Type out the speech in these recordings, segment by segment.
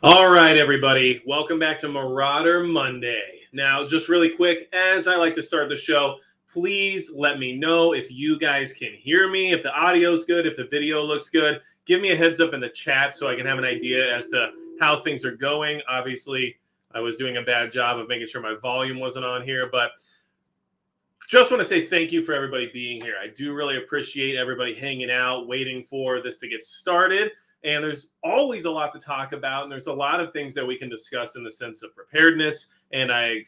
All right, everybody. Welcome back to Marauder Monday. Now, just really quick, as I like to start the show, please let me know if you guys can hear me, if the audio's good, if the video looks good. Give me a heads up in the chat so I can have an idea as to how things are going. Obviously, I was doing a bad job of making sure my volume wasn't on here, but just want to say thank you for everybody being here. I do really appreciate everybody hanging out, waiting for this to get started. And there's always a lot to talk about. And there's a lot of things that we can discuss in the sense of preparedness. And I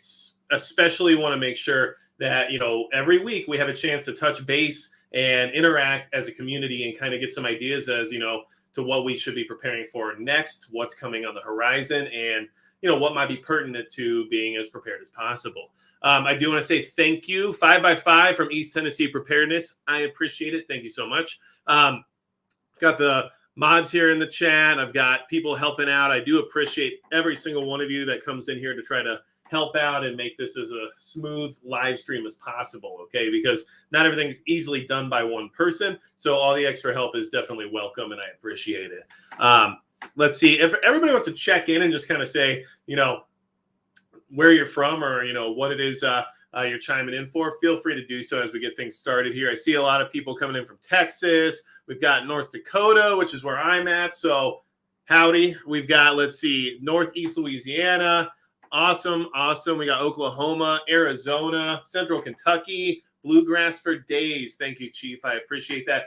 especially want to make sure that, every week we have a chance to touch base and interact as a community and kind of get some ideas as, to what we should be preparing for next, what's coming on the horizon, and, what might be pertinent to being as prepared as possible. I do want to say thank you, 5x5 from East Tennessee Preparedness. I appreciate it. Thank you so much. Got the mods here in the chat. I've got people helping out. I do appreciate every single one of you that comes in here to try to help out and make this as a smooth live stream as possible, okay? Because not everything's easily done by one person, so all the extra help is definitely welcome, and I appreciate it. Let's see. If everybody wants to check in and just kind of say, where you're from or, what it is you're chiming in for, feel free to do so as we get things started here. I see a lot of people coming in from Texas. We've got North Dakota, which is where I'm at. So howdy. We've got, let's see, Northeast Louisiana. Awesome. We got Oklahoma, Arizona, Central Kentucky, Bluegrass for days. Thank you, Chief. I appreciate that.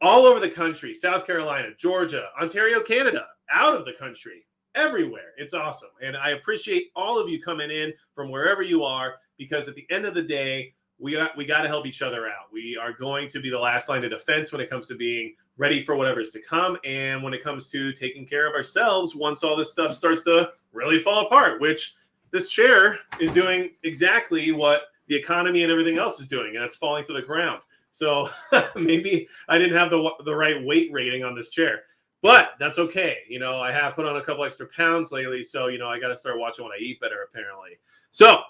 All over the country, South Carolina, Georgia, Ontario, Canada, out of the country, everywhere. It's awesome. And I appreciate all of you coming in from wherever you are, because at the end of the day, we got to help each other out. We are going to be the last line of defense when it comes to being ready for whatever's to come, and when it comes to taking care of ourselves once all this stuff starts to really fall apart, which this chair is doing exactly what the economy and everything else is doing, and it's falling to the ground. So maybe I didn't have the right weight rating on this chair. But that's okay. I have put on a couple extra pounds lately, so, I got to start watching what I eat better, apparently. So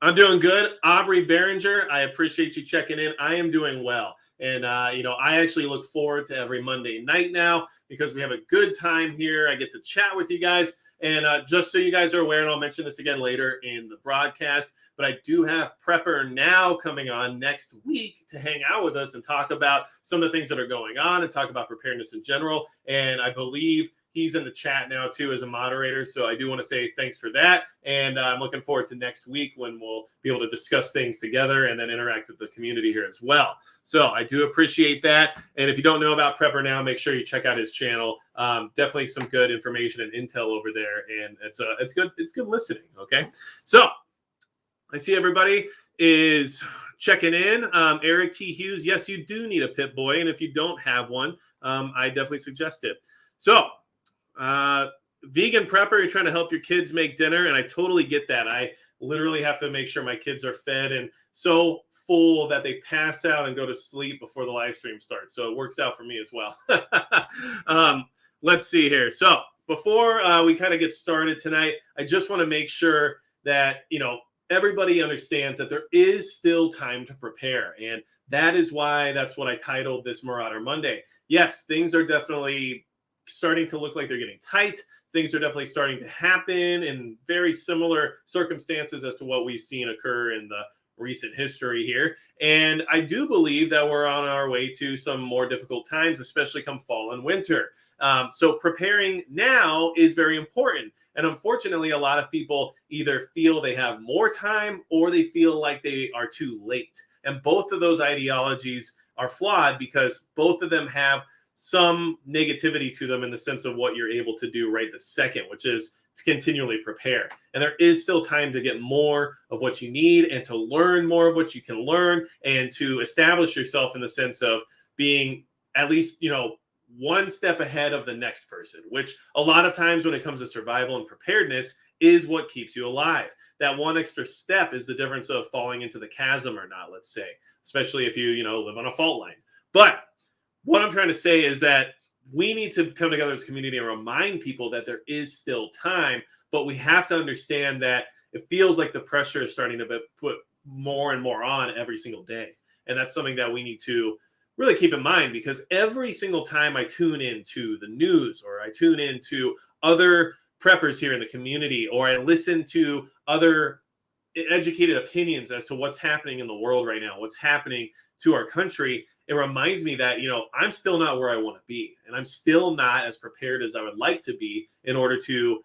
I'm doing good. Aubrey Behringer, I appreciate you checking in. I am doing well. And, I actually look forward to every Monday night now because we have a good time here. I get to chat with you guys. And just so you guys are aware, and I'll mention this again later in the broadcast, but I do have Prepper Now coming on next week to hang out with us and talk about some of the things that are going on and talk about preparedness in general. And I believe he's in the chat now, too, as a moderator. So I do want to say thanks for that. And I'm looking forward to next week when we'll be able to discuss things together and then interact with the community here as well. So I do appreciate that. And if you don't know about Prepper Now, make sure you check out his channel. Definitely some good information and intel over there. And it's good listening. Okay. So I see everybody is checking in. Eric T. Hughes, yes, you do need a Pit Boy. And if you don't have one, I definitely suggest it. So vegan prepper, you're trying to help your kids make dinner, and I totally get that. I literally have to make sure my kids are fed and so full that they pass out and go to sleep before the live stream starts. So it works out for me as well. Let's see here. So before we kind of get started tonight, I just want to make sure that, everybody understands that there is still time to prepare. And that's what I titled this Marauder Monday. Yes, things are definitely starting to look like they're getting tight. Things are definitely starting to happen in very similar circumstances as to what we've seen occur in the recent history here. And I do believe that we're on our way to some more difficult times, especially come fall and winter. So preparing now is very important. And unfortunately, a lot of people either feel they have more time or they feel like they are too late. And both of those ideologies are flawed because both of them have some negativity to them in the sense of what you're able to do right this second, which is to continually prepare. And there is still time to get more of what you need and to learn more of what you can learn and to establish yourself in the sense of being at least, one step ahead of the next person, which a lot of times when it comes to survival and preparedness is what keeps you alive. That one extra step is the difference of falling into the chasm or not, let's say, especially if you, live on a fault line. But what I'm trying to say is that we need to come together as a community and remind people that there is still time, but we have to understand that it feels like the pressure is starting to be put more and more on every single day. And that's something that we need to really keep in mind, because every single time I tune into the news or I tune into other preppers here in the community, or I listen to other educated opinions as to what's happening in the world right now, what's happening to our country, it reminds me that, I'm still not where I want to be. And I'm still not as prepared as I would like to be in order to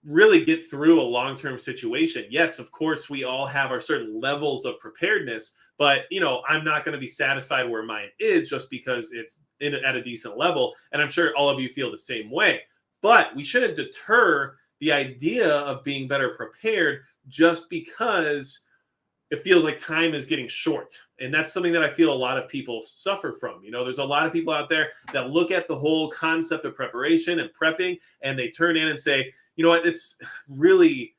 really get through a long-term situation. Yes, of course, we all have our certain levels of preparedness, but, I'm not going to be satisfied where mine is just because it's at a decent level. And I'm sure all of you feel the same way. But we shouldn't deter the idea of being better prepared just because it feels like time is getting short. And that's something that I feel a lot of people suffer from. There's a lot of people out there that look at the whole concept of preparation and prepping, and they turn in and say, you know what, it's really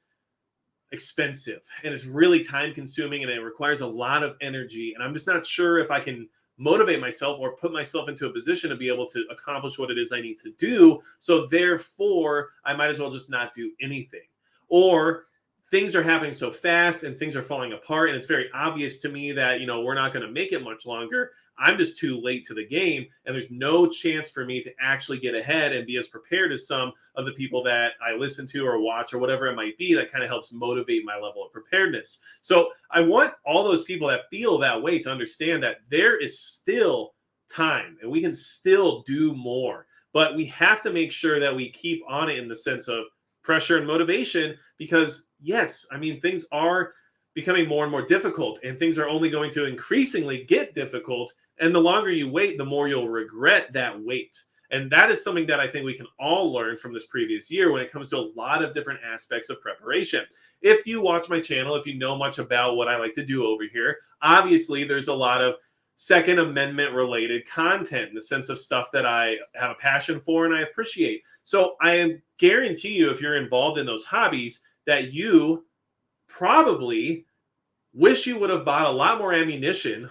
expensive and it's really time consuming and it requires a lot of energy. And I'm just not sure if I can motivate myself or put myself into a position to be able to accomplish what it is I need to do. So therefore, I might as well just not do anything. Or things are happening so fast and things are falling apart, and it's very obvious to me that, we're not going to make it much longer. I'm just too late to the game, and there's no chance for me to actually get ahead and be as prepared as some of the people that I listen to or watch or whatever it might be that kind of helps motivate my level of preparedness. So I want all those people that feel that way to understand that there is still time and we can still do more, but we have to make sure that we keep on it in the sense of pressure and motivation, because yes, things are becoming more and more difficult, and things are only going to increasingly get difficult. And the longer you wait, the more you'll regret that wait. And that is something that I think we can all learn from this previous year when it comes to a lot of different aspects of preparation. If you watch my channel, if you know much about what I like to do over here, obviously there's a lot of Second Amendment related content in the sense of stuff that I have a passion for and I appreciate. So I guarantee you, if you're involved in those hobbies, that you probably wish you would have bought a lot more ammunition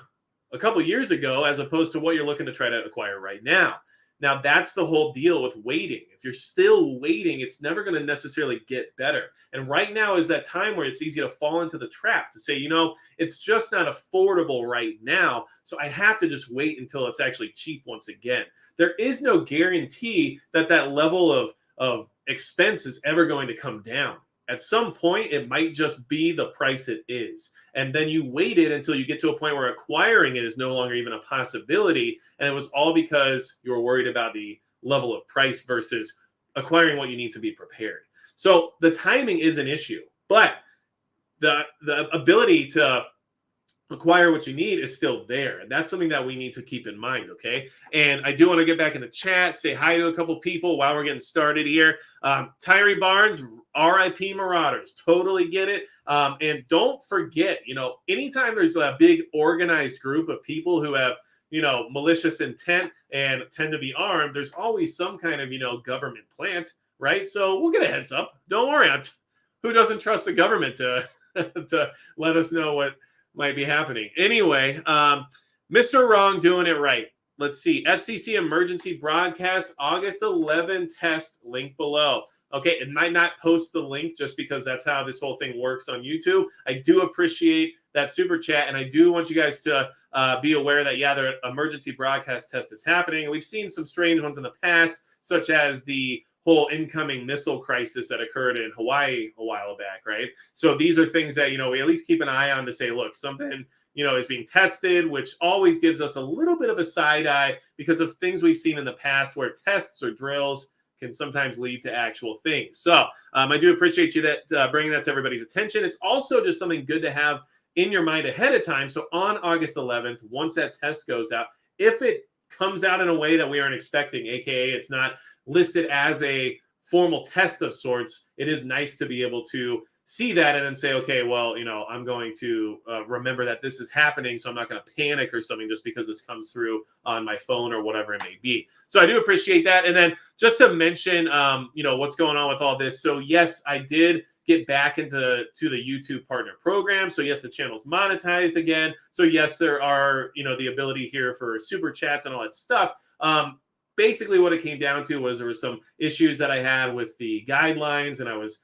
a couple years ago as opposed to what you're looking to try to acquire right now. Now, that's the whole deal with waiting. If you're still waiting, it's never going to necessarily get better. And right now is that time where it's easy to fall into the trap to say, it's just not affordable right now, so I have to just wait until it's actually cheap once again. There is no guarantee that that level of expense is ever going to come down. At some point, it might just be the price it is. And then you waited until you get to a point where acquiring it is no longer even a possibility. And it was all because you were worried about the level of price versus acquiring what you need to be prepared. So the timing is an issue, but the ability to acquire what you need is still there. And that's something that we need to keep in mind, okay? And I do want to get back in the chat, say hi to a couple people while we're getting started here. Tyree Barnes, RIP Marauders, totally get it. And don't forget, anytime there's a big organized group of people who have, malicious intent and tend to be armed, there's always some kind of, government plant, right? So we'll get a heads up. Don't worry. Who doesn't trust the government to let us know what might be happening? Anyway, Mr. Wrong doing it right. Let's see. FCC emergency broadcast August 11 test, link below. Okay, it might not post the link just because that's how this whole thing works on YouTube. I do appreciate that super chat, and I do want you guys to be aware that, yeah, the emergency broadcast test is happening. We've seen some strange ones in the past, such as the whole incoming missile crisis that occurred in Hawaii a while back, right? So these are things that, we at least keep an eye on to say, look, something, is being tested, which always gives us a little bit of a side eye because of things we've seen in the past where tests or drills can sometimes lead to actual things. So I do appreciate you bringing that to everybody's attention. It's also just something good to have in your mind ahead of time. So on August 11th, once that test goes out, if it comes out in a way that we aren't expecting, aka it's not listed as a formal test of sorts, it is nice to be able to see that and then say, okay, well, I'm going to remember that this is happening, so I'm not going to panic or something just because this comes through on my phone or whatever it may be. So I do appreciate that. And then just to mention, what's going on with all this. So yes, I did get back into the YouTube partner program. So yes, the channel's monetized again. So yes, there are, the ability here for super chats and all that stuff. Basically what it came down to was there were some issues that I had with the guidelines, and I was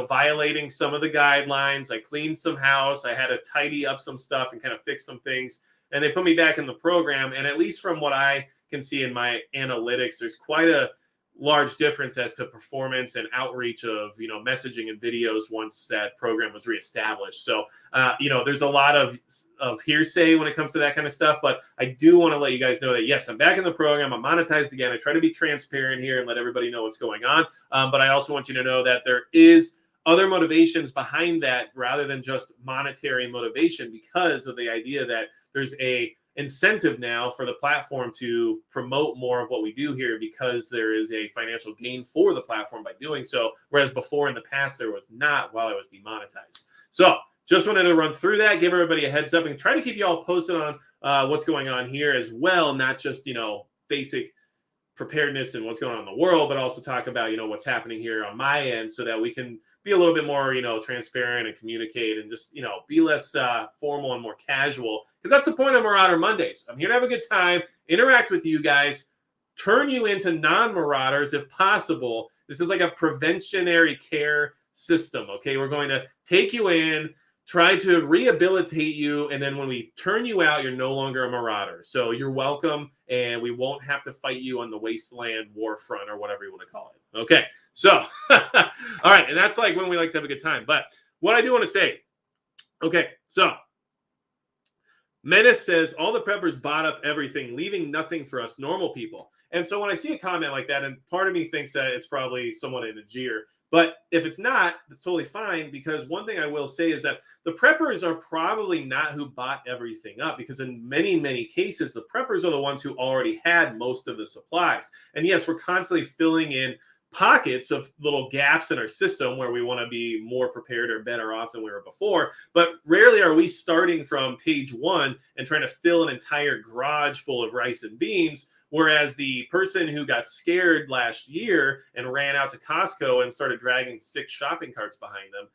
violating some of the guidelines. I cleaned some house. I had to tidy up some stuff and kind of fix some things. And they put me back in the program. And at least from what I can see in my analytics, there's quite a large difference as to performance and outreach of, messaging and videos once that program was reestablished. So, there's a lot of hearsay when it comes to that kind of stuff, but I do want to let you guys know that, yes, I'm back in the program. I'm monetized again. I try to be transparent here and let everybody know what's going on. But I also want you to know that there is other motivations behind that rather than just monetary motivation, because of the idea that there's a incentive now for the platform to promote more of what we do here, because there is a financial gain for the platform by doing so, whereas before in the past there was not, while I was demonetized. So just wanted to run through that, give everybody a heads up, and try to keep you all posted on what's going on here as well, not just basic preparedness and what's going on in the world, but also talk about what's happening here on my end, so that we can be a little bit more transparent and communicate, and just be less formal and more casual, because that's the point of Marauder Mondays. I'm here to have a good time, interact with you guys, turn you into non-marauders if possible. This is like a preventionary care system. Okay, we're going to take you in, try to rehabilitate you, and then when we turn you out, you're no longer a marauder. So you're welcome, and we won't have to fight you on the wasteland war front, or whatever you want to call it. Okay, so all right, and that's like when we like to have a good time. But what I do want to say, okay, so Menace says all the preppers bought up everything, leaving nothing for us normal people. And so when I see a comment like that, and part of me thinks that it's probably someone in a jeer, but if it's not, it's totally fine, because one thing I will say is that the preppers are probably not who bought everything up, because in many, many cases, the preppers are the ones who already had most of the supplies. And yes, we're constantly filling in pockets of little gaps in our system where we want to be more prepared or better off than we were before. But rarely are we starting from page one and trying to fill an entire garage full of rice and beans. Whereas the person who got scared last year and ran out to Costco and started dragging 6 shopping carts behind them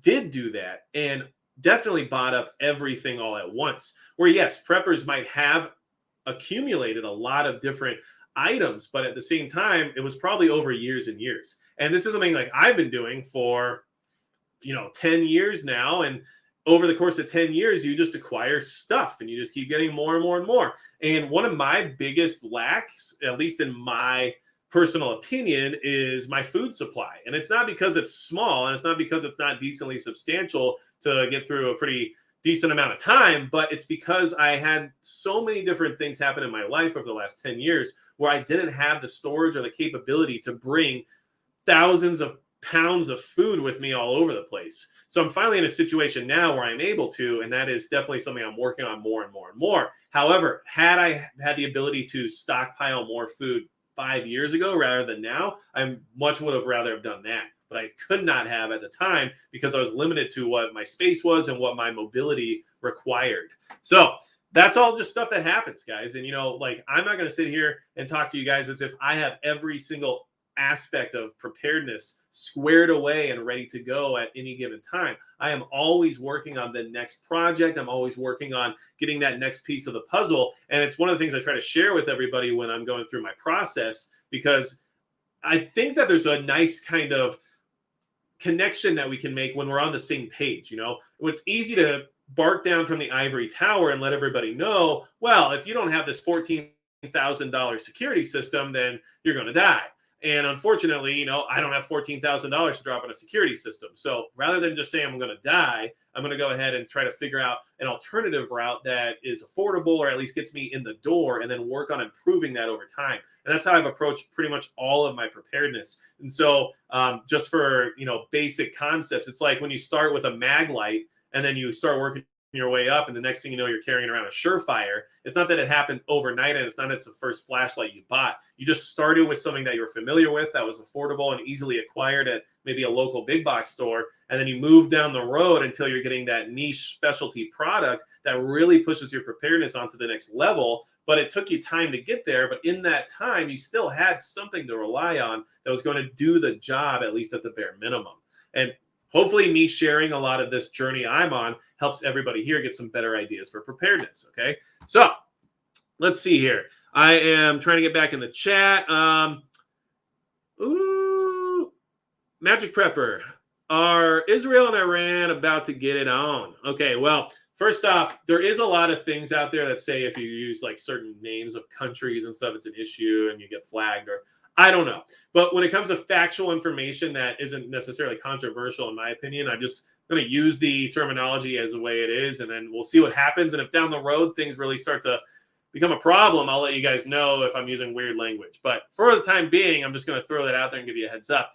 did do that and definitely bought up everything all at once. Where yes, preppers might have accumulated a lot of different items, but at the same time, it was probably over years and years. And this is something like I've been doing for 10 years now, and over the course of 10 years, you just acquire stuff and you just keep getting more and more and more. And one of my biggest lacks, at least in my personal opinion, is my food supply. And it's not because it's small, and it's not because it's not decently substantial to get through a pretty decent amount of time, but it's because I had so many different things happen in my life over the last 10 years where I didn't have the storage or the capability to bring thousands of pounds of food with me all over the place. So I'm finally in a situation now where I'm able to, and that is definitely something I'm working on more and more and more. However, had I had the ability to stockpile more food 5 years ago rather than now, I much would have rather have done that. But I could not have at the time because I was limited to what my space was and what my mobility required. So that's all just stuff that happens, guys. And, I'm not going to sit here and talk to you guys as if I have every single aspect of preparedness squared away and ready to go at any given time. I am always working on the next project. I'm always working on getting that next piece of the puzzle. And it's one of the things I try to share with everybody when I'm going through my process, because I think that there's a nice kind of connection that we can make when we're on the same page. It's easy to bark down from the ivory tower and let everybody know, well, if you don't have this $14,000 security system, then you're going to die. And unfortunately, I don't have $14,000 to drop on a security system. So rather than just saying I'm going to die, I'm going to go ahead and try to figure out an alternative route that is affordable, or at least gets me in the door, and then work on improving that over time. And that's how I've approached pretty much all of my preparedness. And so just for, basic concepts, it's like when you start with a mag light and then you start working your way up, and the next thing you know, you're carrying around a Surefire. It's not that it happened overnight, and it's not it's the first flashlight you bought. You just started with something that you were familiar with, that was affordable and easily acquired at maybe a local big box store, and then you move down the road until you're getting that niche specialty product that really pushes your preparedness onto the next level. But it took you time to get there, but in that time, you still had something to rely on that was going to do the job, at least at the bare minimum. And hopefully me sharing a lot of this journey I'm on helps everybody here get some better ideas for preparedness, okay? So let's see here. I am trying to get back in the chat. Magic Prepper. Are Israel and Iran about to get it on? Okay, well, first off, there is a lot of things out there that say if you use like certain names of countries and stuff, it's an issue and you get flagged. Or I don't know. But when it comes to factual information that isn't necessarily controversial, in my opinion, I'm just going to use the terminology as the way it is, and then we'll see what happens. And if down the road things really start to become a problem, I'll let you guys know if I'm using weird language. But for the time being, I'm just going to throw that out there and give you a heads up.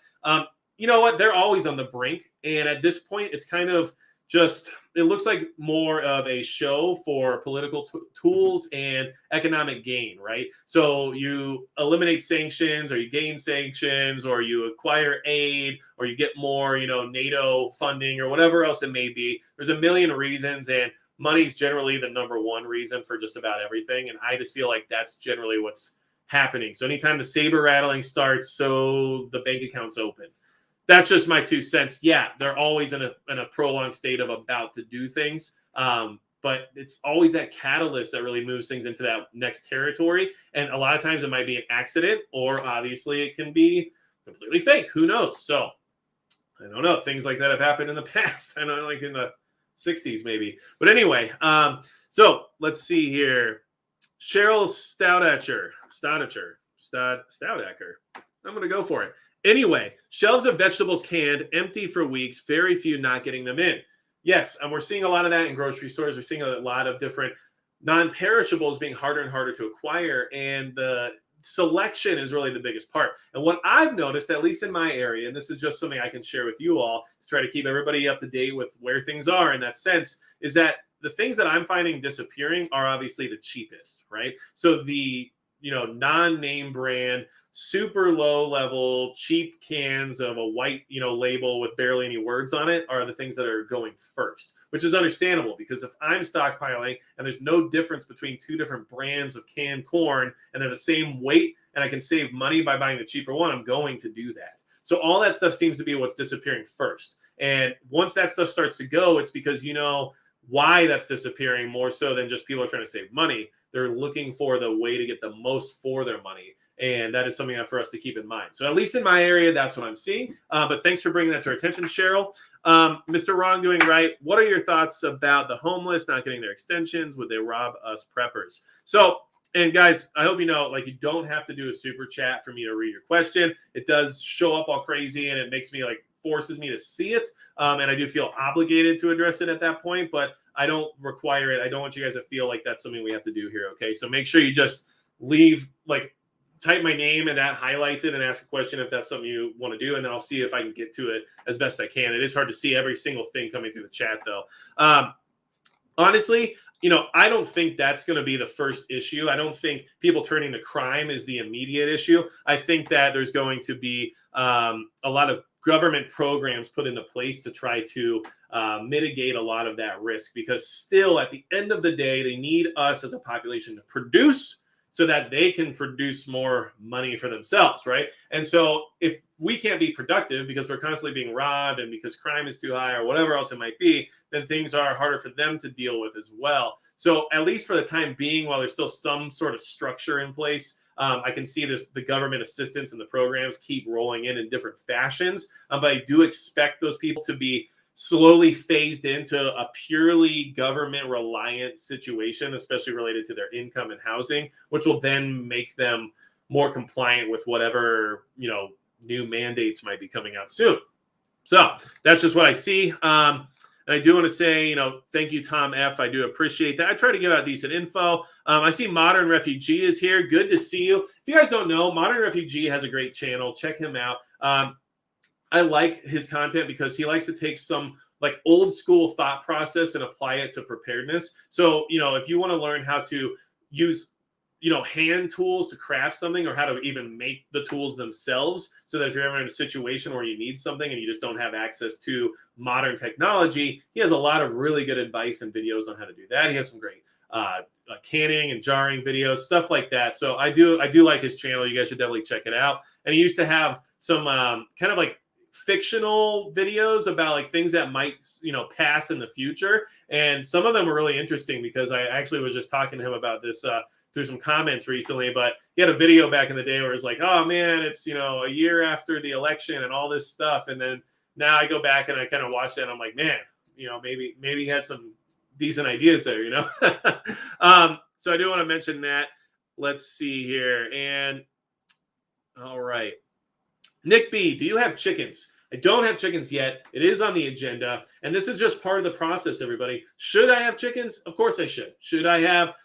You know what? They're always on the brink. And at this point, it's kind of just, it looks like more of a show for political tools and economic gain, right? So you eliminate sanctions, or you gain sanctions, or you acquire aid, or you get more, NATO funding, or whatever else it may be. There's a million reasons, and money's generally the number one reason for just about everything. And I just feel like that's generally what's happening. So anytime the saber rattling starts, so the bank account's open. That's just my 2 cents. Yeah, they're always in a prolonged state of about to do things. But it's always that catalyst that really moves things into that next territory. And a lot of times it might be an accident, or obviously it can be completely fake. Who knows? So I don't know. Things like that have happened in the past. I know, like in the 60s maybe. But anyway, so let's see here. Cheryl Stoutacher. I'm going to go for it. Anyway, shelves of vegetables canned, empty for weeks, very few not getting them in. Yes, and we're seeing a lot of that in grocery stores. We're seeing a lot of different non-perishables being harder and harder to acquire, and the selection is really the biggest part. And what I've noticed, at least in my area, and this is just something I can share with you all to try to keep everybody up to date with where things are in that sense, is that the things that I'm finding disappearing are obviously the cheapest, right? So the non-name brand, super low level, cheap cans of a white, label with barely any words on it are the things that are going first, which is understandable, because if I'm stockpiling and there's no difference between two different brands of canned corn and they're the same weight and I can save money by buying the cheaper one, I'm going to do that. So all that stuff seems to be what's disappearing first. And once that stuff starts to go, it's because why that's disappearing, more so than just people are trying to save money. They're looking for the way to get the most for their money. And that is something for us to keep in mind. So at least in my area, that's what I'm seeing. But thanks for bringing that to our attention, Cheryl. Mr. Wrongdoing Right, what are your thoughts about the homeless not getting their extensions? Would they rob us preppers? So, and guys, I hope you know, you don't have to do a super chat for me to read your question. It does show up all crazy, and it makes me forces me to see it. And I do feel obligated to address it at that point, but I don't require it. I don't want you guys to feel like that's something we have to do here. Okay. So make sure you just leave, type my name, and that highlights it, and ask a question if that's something you want to do. And then I'll see if I can get to it as best I can. It is hard to see every single thing coming through the chat though. Honestly, I don't think that's going to be the first issue. I don't think people turning to crime is the immediate issue. I think that there's going to be a lot of government programs put into place to try to mitigate a lot of that risk, because still at the end of the day, they need us as a population to produce so that they can produce more money for themselves, right? And so if we can't be productive because we're constantly being robbed and because crime is too high or whatever else it might be, then things are harder for them to deal with as well. So at least for the time being, while there's still some sort of structure in place, I can see the government assistance and the programs keep rolling in different fashions. But I do expect those people to be slowly phased into a purely government reliant situation, especially related to their income and housing, which will then make them more compliant with whatever, new mandates might be coming out soon. So that's just what I see. And I do want to say, thank you, Tom F. I do appreciate that. I try to give out decent info. I see Modern Refugee is here. Good to see you. If you guys don't know, Modern Refugee has a great channel. Check him out. I like his content because he likes to take some old school thought process and apply it to preparedness. So, if you want to learn how to use, hand tools to craft something, or how to even make the tools themselves, so that if you're ever in a situation where you need something and you just don't have access to modern technology, he has a lot of really good advice and videos on how to do that. He has some great canning and jarring videos, stuff like that. So I do like his channel. You guys should definitely check it out. And he used to have some kind of fictional videos about things that might pass in the future, and some of them were really interesting, because I actually was just talking to him about this through some comments recently. But he had a video back in the day where it's oh man, it's a year after the election and all this stuff, and then now I go back and I kind of watch that and I'm like, man, maybe he had some decent ideas there. So I do want to mention that. Let's see here. And All right. Nick B, do you have chickens? I don't have chickens yet. It is on the agenda. And this is just part of the process, everybody. Should I have chickens? Of course I should. Should I have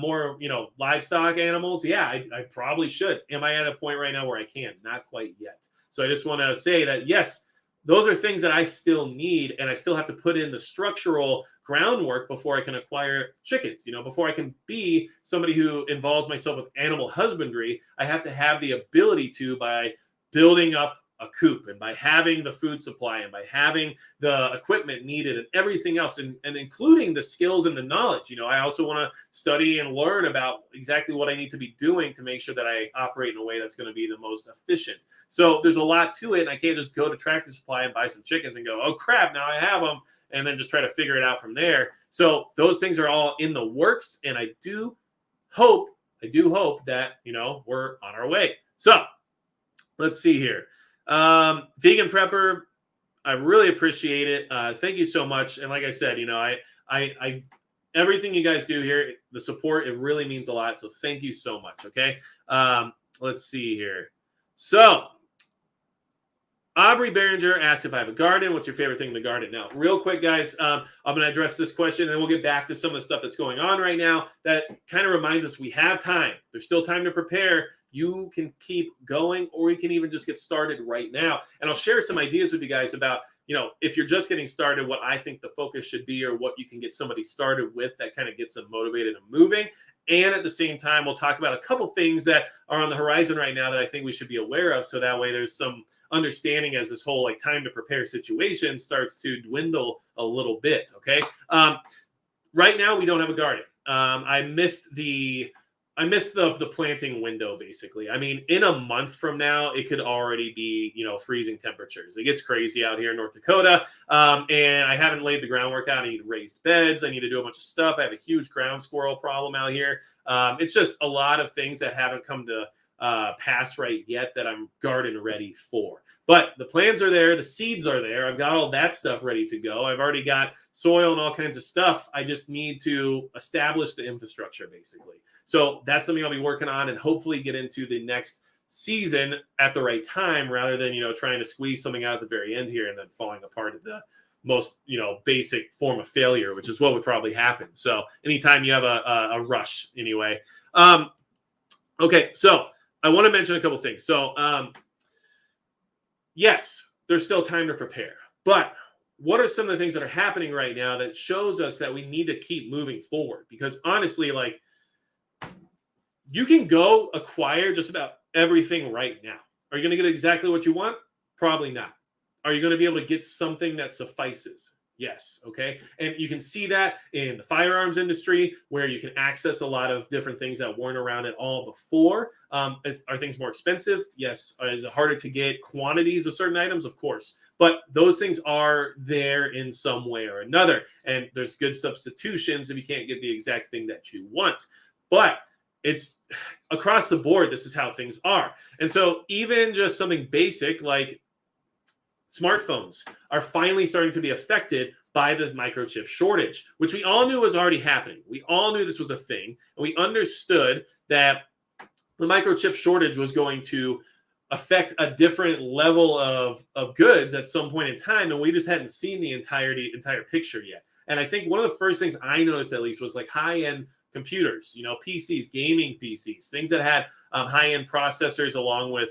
more, livestock animals? Yeah, I probably should. Am I at a point right now where I can? Not quite yet. So I just want to say that, yes, those are things that I still need, and I still have to put in the structural groundwork before I can acquire chickens. Before I can be somebody who involves myself with animal husbandry, I have to have the ability to by building up a coop and by having the food supply and by having the equipment needed and everything else and including the skills and the knowledge. I also want to study and learn about exactly what I need to be doing to make sure that I operate in a way that's going to be the most efficient. So there's a lot to it, and I can't just go to Tractor Supply and buy some chickens and go, oh crap, now I have them, and then just try to figure it out from there. So those things are all in the works, and I do hope that we're on our way. So let's see here. Vegan Prepper, I really appreciate it. Thank you so much. And like I said, I everything you guys do here, the support, it really means a lot. So thank you so much. Okay. Let's see here. So Aubrey Behringer asked if I have a garden. What's your favorite thing in the garden? Now, real quick, guys, I'm going to address this question, and then we'll get back to some of the stuff that's going on right now that kind of reminds us we have time. There's still time to prepare. You can keep going, or you can even just get started right now. And I'll share some ideas with you guys about, if you're just getting started, what I think the focus should be or what you can get somebody started with that kind of gets them motivated and moving. And at the same time, we'll talk about a couple things that are on the horizon right now that I think we should be aware of. So that way there's some understanding as this whole time to prepare situation starts to dwindle a little bit. Okay. Right now we don't have a garden. I missed the planting window, basically. I mean, in a month from now, it could already be, freezing temperatures. It gets crazy out here in North Dakota. And I haven't laid the groundwork out. I need raised beds. I need to do a bunch of stuff. I have a huge ground squirrel problem out here. It's just a lot of things that haven't come to pass right yet that I'm garden ready for. But the plans are there. The seeds are there. I've got all that stuff ready to go. I've already got soil and all kinds of stuff. I just need to establish the infrastructure, basically. So that's something I'll be working on and hopefully get into the next season at the right time rather than, trying to squeeze something out at the very end here and then falling apart at the most, basic form of failure, which is what would probably happen. So anytime you have a rush anyway. Okay. So I want to mention a couple things. So, yes, there's still time to prepare, but what are some of the things that are happening right now that shows us that we need to keep moving forward? Because honestly, you can go acquire just about everything right now. Are you going to get exactly what you want? Probably not. Are you going to be able to get something that suffices? Yes. Okay. And you can see that in the firearms industry where you can access a lot of different things that weren't around at all before. Are things more expensive? Yes. Is it harder to get quantities of certain items? Of course. But those things are there in some way or another. And there's good substitutions if you can't get the exact thing that you want. But it's across the board. This is how things are. And so even just something basic like smartphones are finally starting to be affected by this microchip shortage, which we all knew was already happening. We all knew this was a thing, and we understood that the microchip shortage was going to affect a different level of goods at some point in time, and we just hadn't seen the entire picture yet. And I think one of the first things I noticed, at least, was like high-end computers, PCs, gaming PCs, things that had high-end processors along with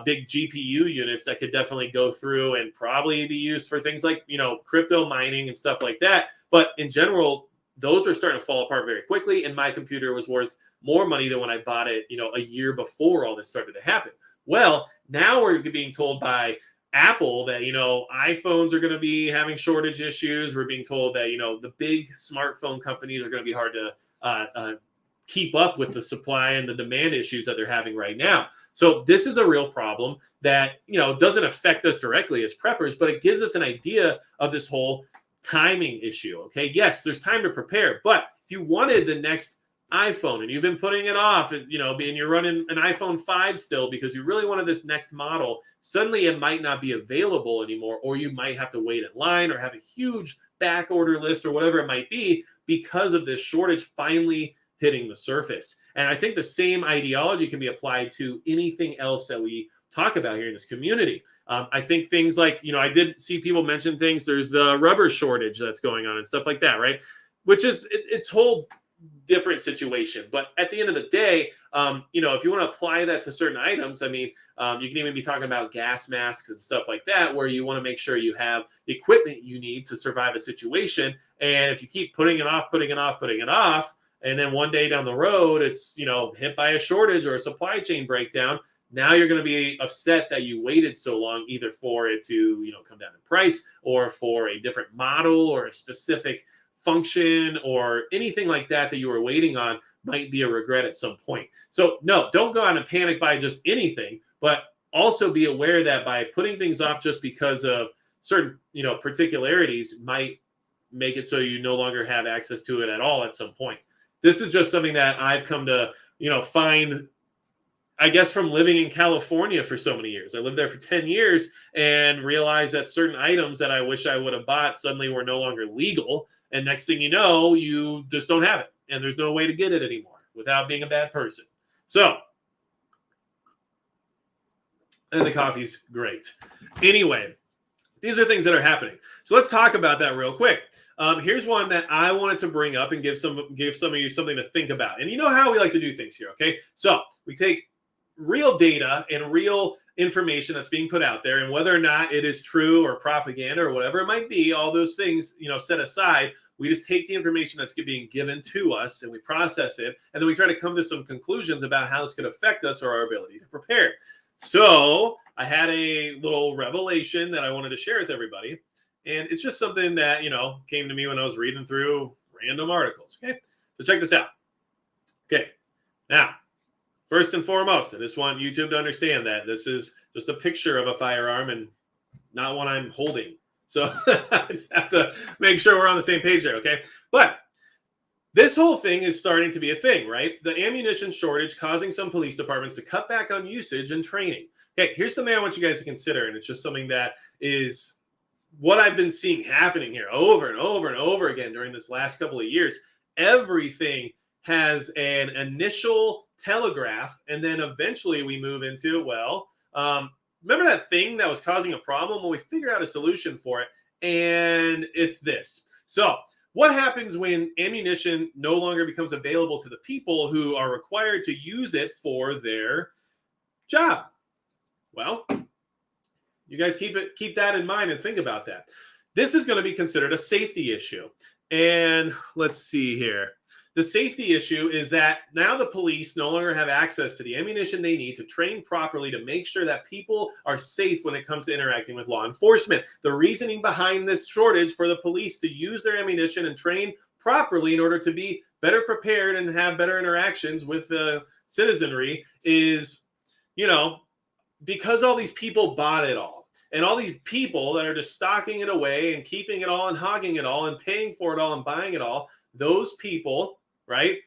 big GPU units that could definitely go through and probably be used for things like, crypto mining and stuff like that. But in general, those were starting to fall apart very quickly. And my computer was worth more money than when I bought it, a year before all this started to happen. Well, now we're being told by Apple that, iPhones are going to be having shortage issues. We're being told that, the big smartphone companies are going to be hard to keep up with the supply and the demand issues that they're having right now. So this is a real problem that, doesn't affect us directly as preppers, but it gives us an idea of this whole timing issue. Okay. Yes, there's time to prepare, but if you wanted the next iPhone and you've been putting it off, and you're running an iPhone 5 still because you really wanted this next model, suddenly it might not be available anymore, or you might have to wait in line or have a huge back order list or whatever it might be because of this shortage finally hitting the surface. And I think the same ideology can be applied to anything else that we talk about here in this community. I think things like, I did see people mention things. There's the rubber shortage that's going on and stuff like that, right? Which is it's whole different situation. But at the end of the day, if you want to apply that to certain items, I mean, you can even be talking about gas masks and stuff like that, where you want to make sure you have the equipment you need to survive a situation. And if you keep putting it off, and then one day down the road, it's, hit by a shortage or a supply chain breakdown, now you're going to be upset that you waited so long, either for it to, come down in price, or for a different model or a specific function or anything like that you were waiting on might be a regret at some point. So no, don't go out and panic by just anything, but also be aware that by putting things off just because of certain, particularities might make it so you no longer have access to it at all at some point. This is just something that I've come to, find, I guess, from living in California for so many years. I lived there for 10 years and realized that certain items that I wish I would have bought suddenly were no longer legal. And next thing you know, you just don't have it. And there's no way to get it anymore without being a bad person. So, and the coffee's great. Anyway, these are things that are happening. So let's talk about that real quick. Here's one that I wanted to bring up and give some of you something to think about. And you know how we like to do things here, okay? So we take real data and real information that's being put out there, and whether or not it is true or propaganda or whatever it might be, all those things, set aside, we just take the information that's being given to us and we process it, and then we try to come to some conclusions about how this could affect us or our ability to prepare. So I had a little revelation that I wanted to share with everybody, and it's just something that, came to me when I was reading through random articles, okay? So check this out. Okay, now, first and foremost, I just want YouTube to understand that this is just a picture of a firearm and not one I'm holding. So I just have to make sure we're on the same page there, okay? But this whole thing is starting to be a thing, right? The ammunition shortage causing some police departments to cut back on usage and training. Okay, here's something I want you guys to consider, and it's just something that is what I've been seeing happening here over and over and over again during this last couple of years. Everything has an initial telegraph, and then eventually we move into, remember that thing that was causing a problem? Well, we figure out a solution for it, and it's this. So what happens when ammunition no longer becomes available to the people who are required to use it for their job? Well, you guys keep that in mind and think about that. This is going to be considered a safety issue. And let's see here. The safety issue is that now the police no longer have access to the ammunition they need to train properly to make sure that people are safe when it comes to interacting with law enforcement. The reasoning behind this shortage for the police to use their ammunition and train properly in order to be better prepared and have better interactions with the citizenry is, because all these people bought it all. And all these people that are just stocking it away and keeping it all and hogging it all and paying for it all and buying it all, those people, right?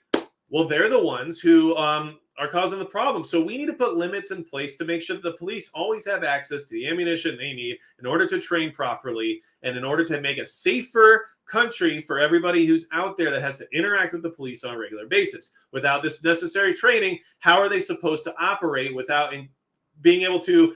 Well, they're the ones who are causing the problem. So we need to put limits in place to make sure that the police always have access to the ammunition they need in order to train properly and in order to make a safer country for everybody who's out there that has to interact with the police on a regular basis. Without this necessary training, how are they supposed to operate without being able to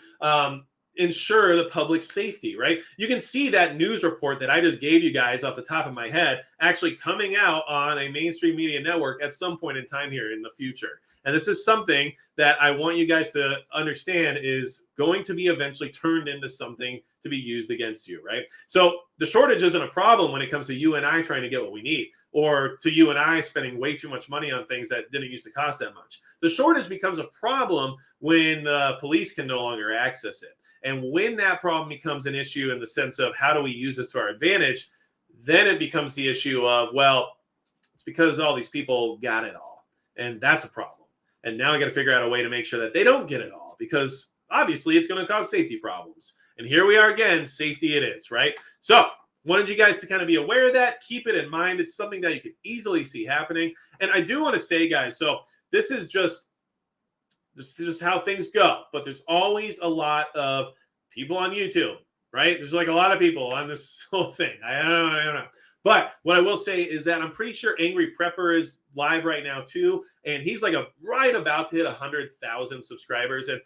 ensure the public safety, right? You can see that news report that I just gave you guys off the top of my head actually coming out on a mainstream media network at some point in time here in the future. And this is something that I want you guys to understand is going to be eventually turned into something to be used against you, right? So the shortage isn't a problem when it comes to you and I trying to get what we need, or to you and I spending way too much money on things that didn't used to cost that much. The shortage becomes a problem when the police can no longer access it. And when that problem becomes an issue in the sense of how do we use this to our advantage, then it becomes the issue of, well, it's because all these people got it all. And that's a problem. And now I got to figure out a way to make sure that they don't get it all, because obviously it's going to cause safety problems. And here we are again, safety it is, right? So wanted you guys to kind of be aware of that. Keep it in mind. It's something that you can easily see happening. And I do want to say, guys, so this is just how things go. But there's always a lot of people on YouTube, right? There's like a lot of people on this whole thing. I don't know. But what I will say is that I'm pretty sure Angry Prepper is live right now too, and he's like right about to hit 100,000 subscribers. And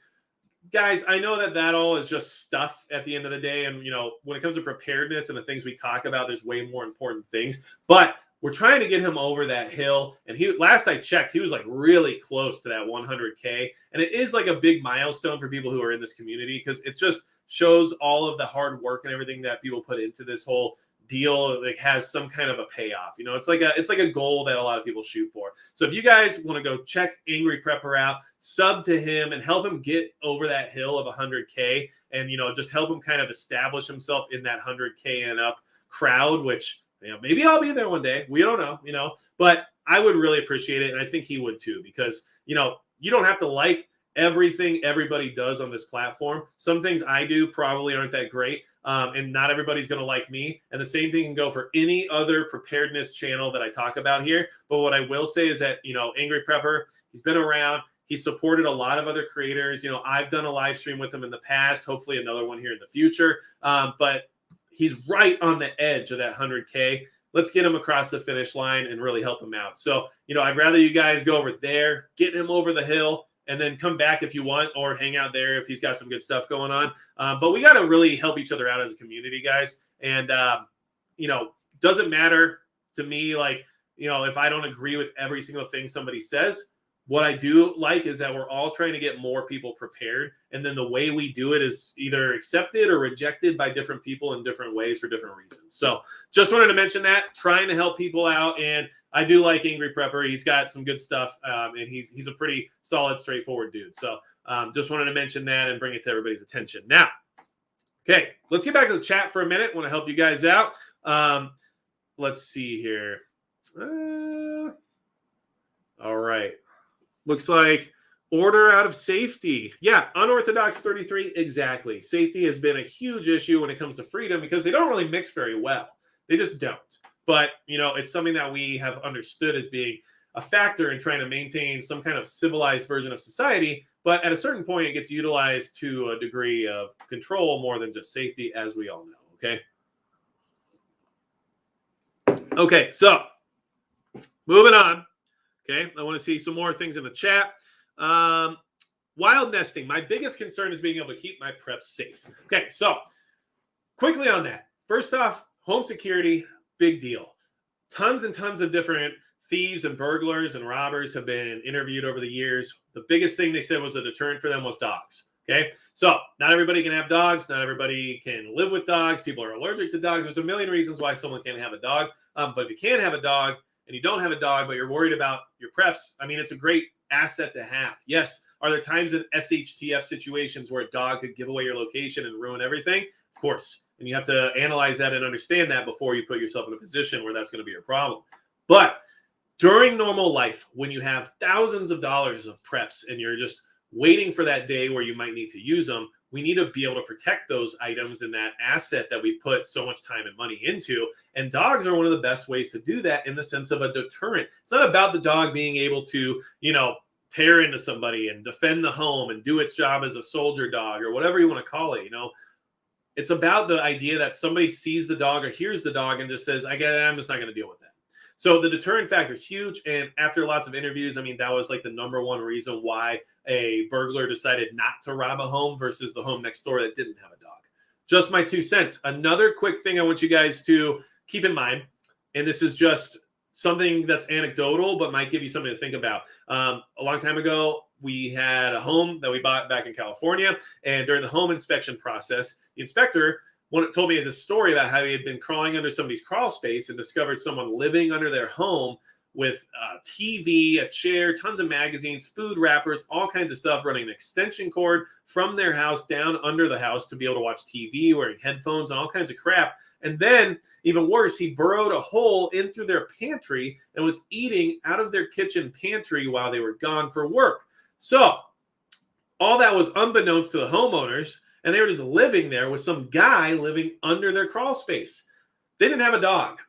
guys, I know that all is just stuff at the end of the day, and when it comes to preparedness and the things we talk about, there's way more important things. But we're trying to get him over that hill, and last I checked, he was like really close to that 100K, and it is like a big milestone for people who are in this community because it just shows all of the hard work and everything that people put into this whole deal. Like has some kind of a payoff. It's like a goal that a lot of people shoot for. So if you guys want to go check Angry Prepper out, sub to him and help him get over that hill of 100K, and just help him kind of establish himself in that 100K and up crowd, which maybe I'll be there one day. We don't know, but I would really appreciate it. And I think he would too, because, you don't have to like everything everybody does on this platform. Some things I do probably aren't that great. And not everybody's going to like me. And the same thing can go for any other preparedness channel that I talk about here. But what I will say is that, Angry Prepper, he's been around. He's supported a lot of other creators. I've done a live stream with him in the past, hopefully another one here in the future. But he's right on the edge of that 100K. Let's get him across the finish line and really help him out. So, I'd rather you guys go over there, get him over the hill, and then come back if you want, or hang out there if he's got some good stuff going on. But we got to really help each other out as a community, guys. And, doesn't matter to me, like, if I don't agree with every single thing somebody says. What I do like is that we're all trying to get more people prepared. And then the way we do it is either accepted or rejected by different people in different ways for different reasons. So just wanted to mention that, trying to help people out. And I do like Angry Prepper. He's got some good stuff, and he's a pretty solid, straightforward dude. So just wanted to mention that and bring it to everybody's attention. Now, okay, let's get back to the chat for a minute. Want to help you guys out. Let's see here. All right. Looks like order out of safety. Yeah, unorthodox 33, exactly. Safety has been a huge issue when it comes to freedom because they don't really mix very well. They just don't. But, it's something that we have understood as being a factor in trying to maintain some kind of civilized version of society. But at a certain point, it gets utilized to a degree of control more than just safety, as we all know, okay? Okay, so moving on. Okay, I want to see some more things in the chat. Wild nesting. My biggest concern is being able to keep my preps safe. Okay, so quickly on that. First off, home security, big deal. Tons and tons of different thieves and burglars and robbers have been interviewed over the years. The biggest thing they said was a deterrent for them was dogs. Okay, so not everybody can have dogs. Not everybody can live with dogs. People are allergic to dogs. There's a million reasons why someone can't have a dog. But if you can have a dog, and you don't have a dog, but you're worried about your preps, I mean, it's a great asset to have. Yes, are there times in SHTF situations where a dog could give away your location and ruin everything? Of course. And you have to analyze that and understand that before you put yourself in a position where that's going to be your problem. But during normal life, when you have thousands of dollars of preps and you're just waiting for that day where you might need to use them, we need to be able to protect those items and that asset that we've put so much time and money into. And dogs are one of the best ways to do that in the sense of a deterrent. It's not about the dog being able to, tear into somebody and defend the home and do its job as a soldier dog or whatever you want to call it. It's about the idea that somebody sees the dog or hears the dog and just says, I'm just not going to deal with that. So the deterrent factor is huge. And after lots of interviews, I mean, that was like the number one reason why a burglar decided not to rob a home versus the home next door that didn't have a dog. Just my 2 cents. Another quick thing I want you guys to keep in mind, and this is just something that's anecdotal, but might give you something to think about. A long time ago, we had a home that we bought back in California. And during the home inspection process, the inspector told me this story about how he had been crawling under somebody's crawl space and discovered someone living under their home with a TV, a chair, tons of magazines, food wrappers, all kinds of stuff, running an extension cord from their house down under the house to be able to watch TV, wearing headphones, and all kinds of crap. And then, even worse, he burrowed a hole in through their pantry and was eating out of their kitchen pantry while they were gone for work. So, all that was unbeknownst to the homeowners, and they were just living there with some guy living under their crawl space. They didn't have a dog.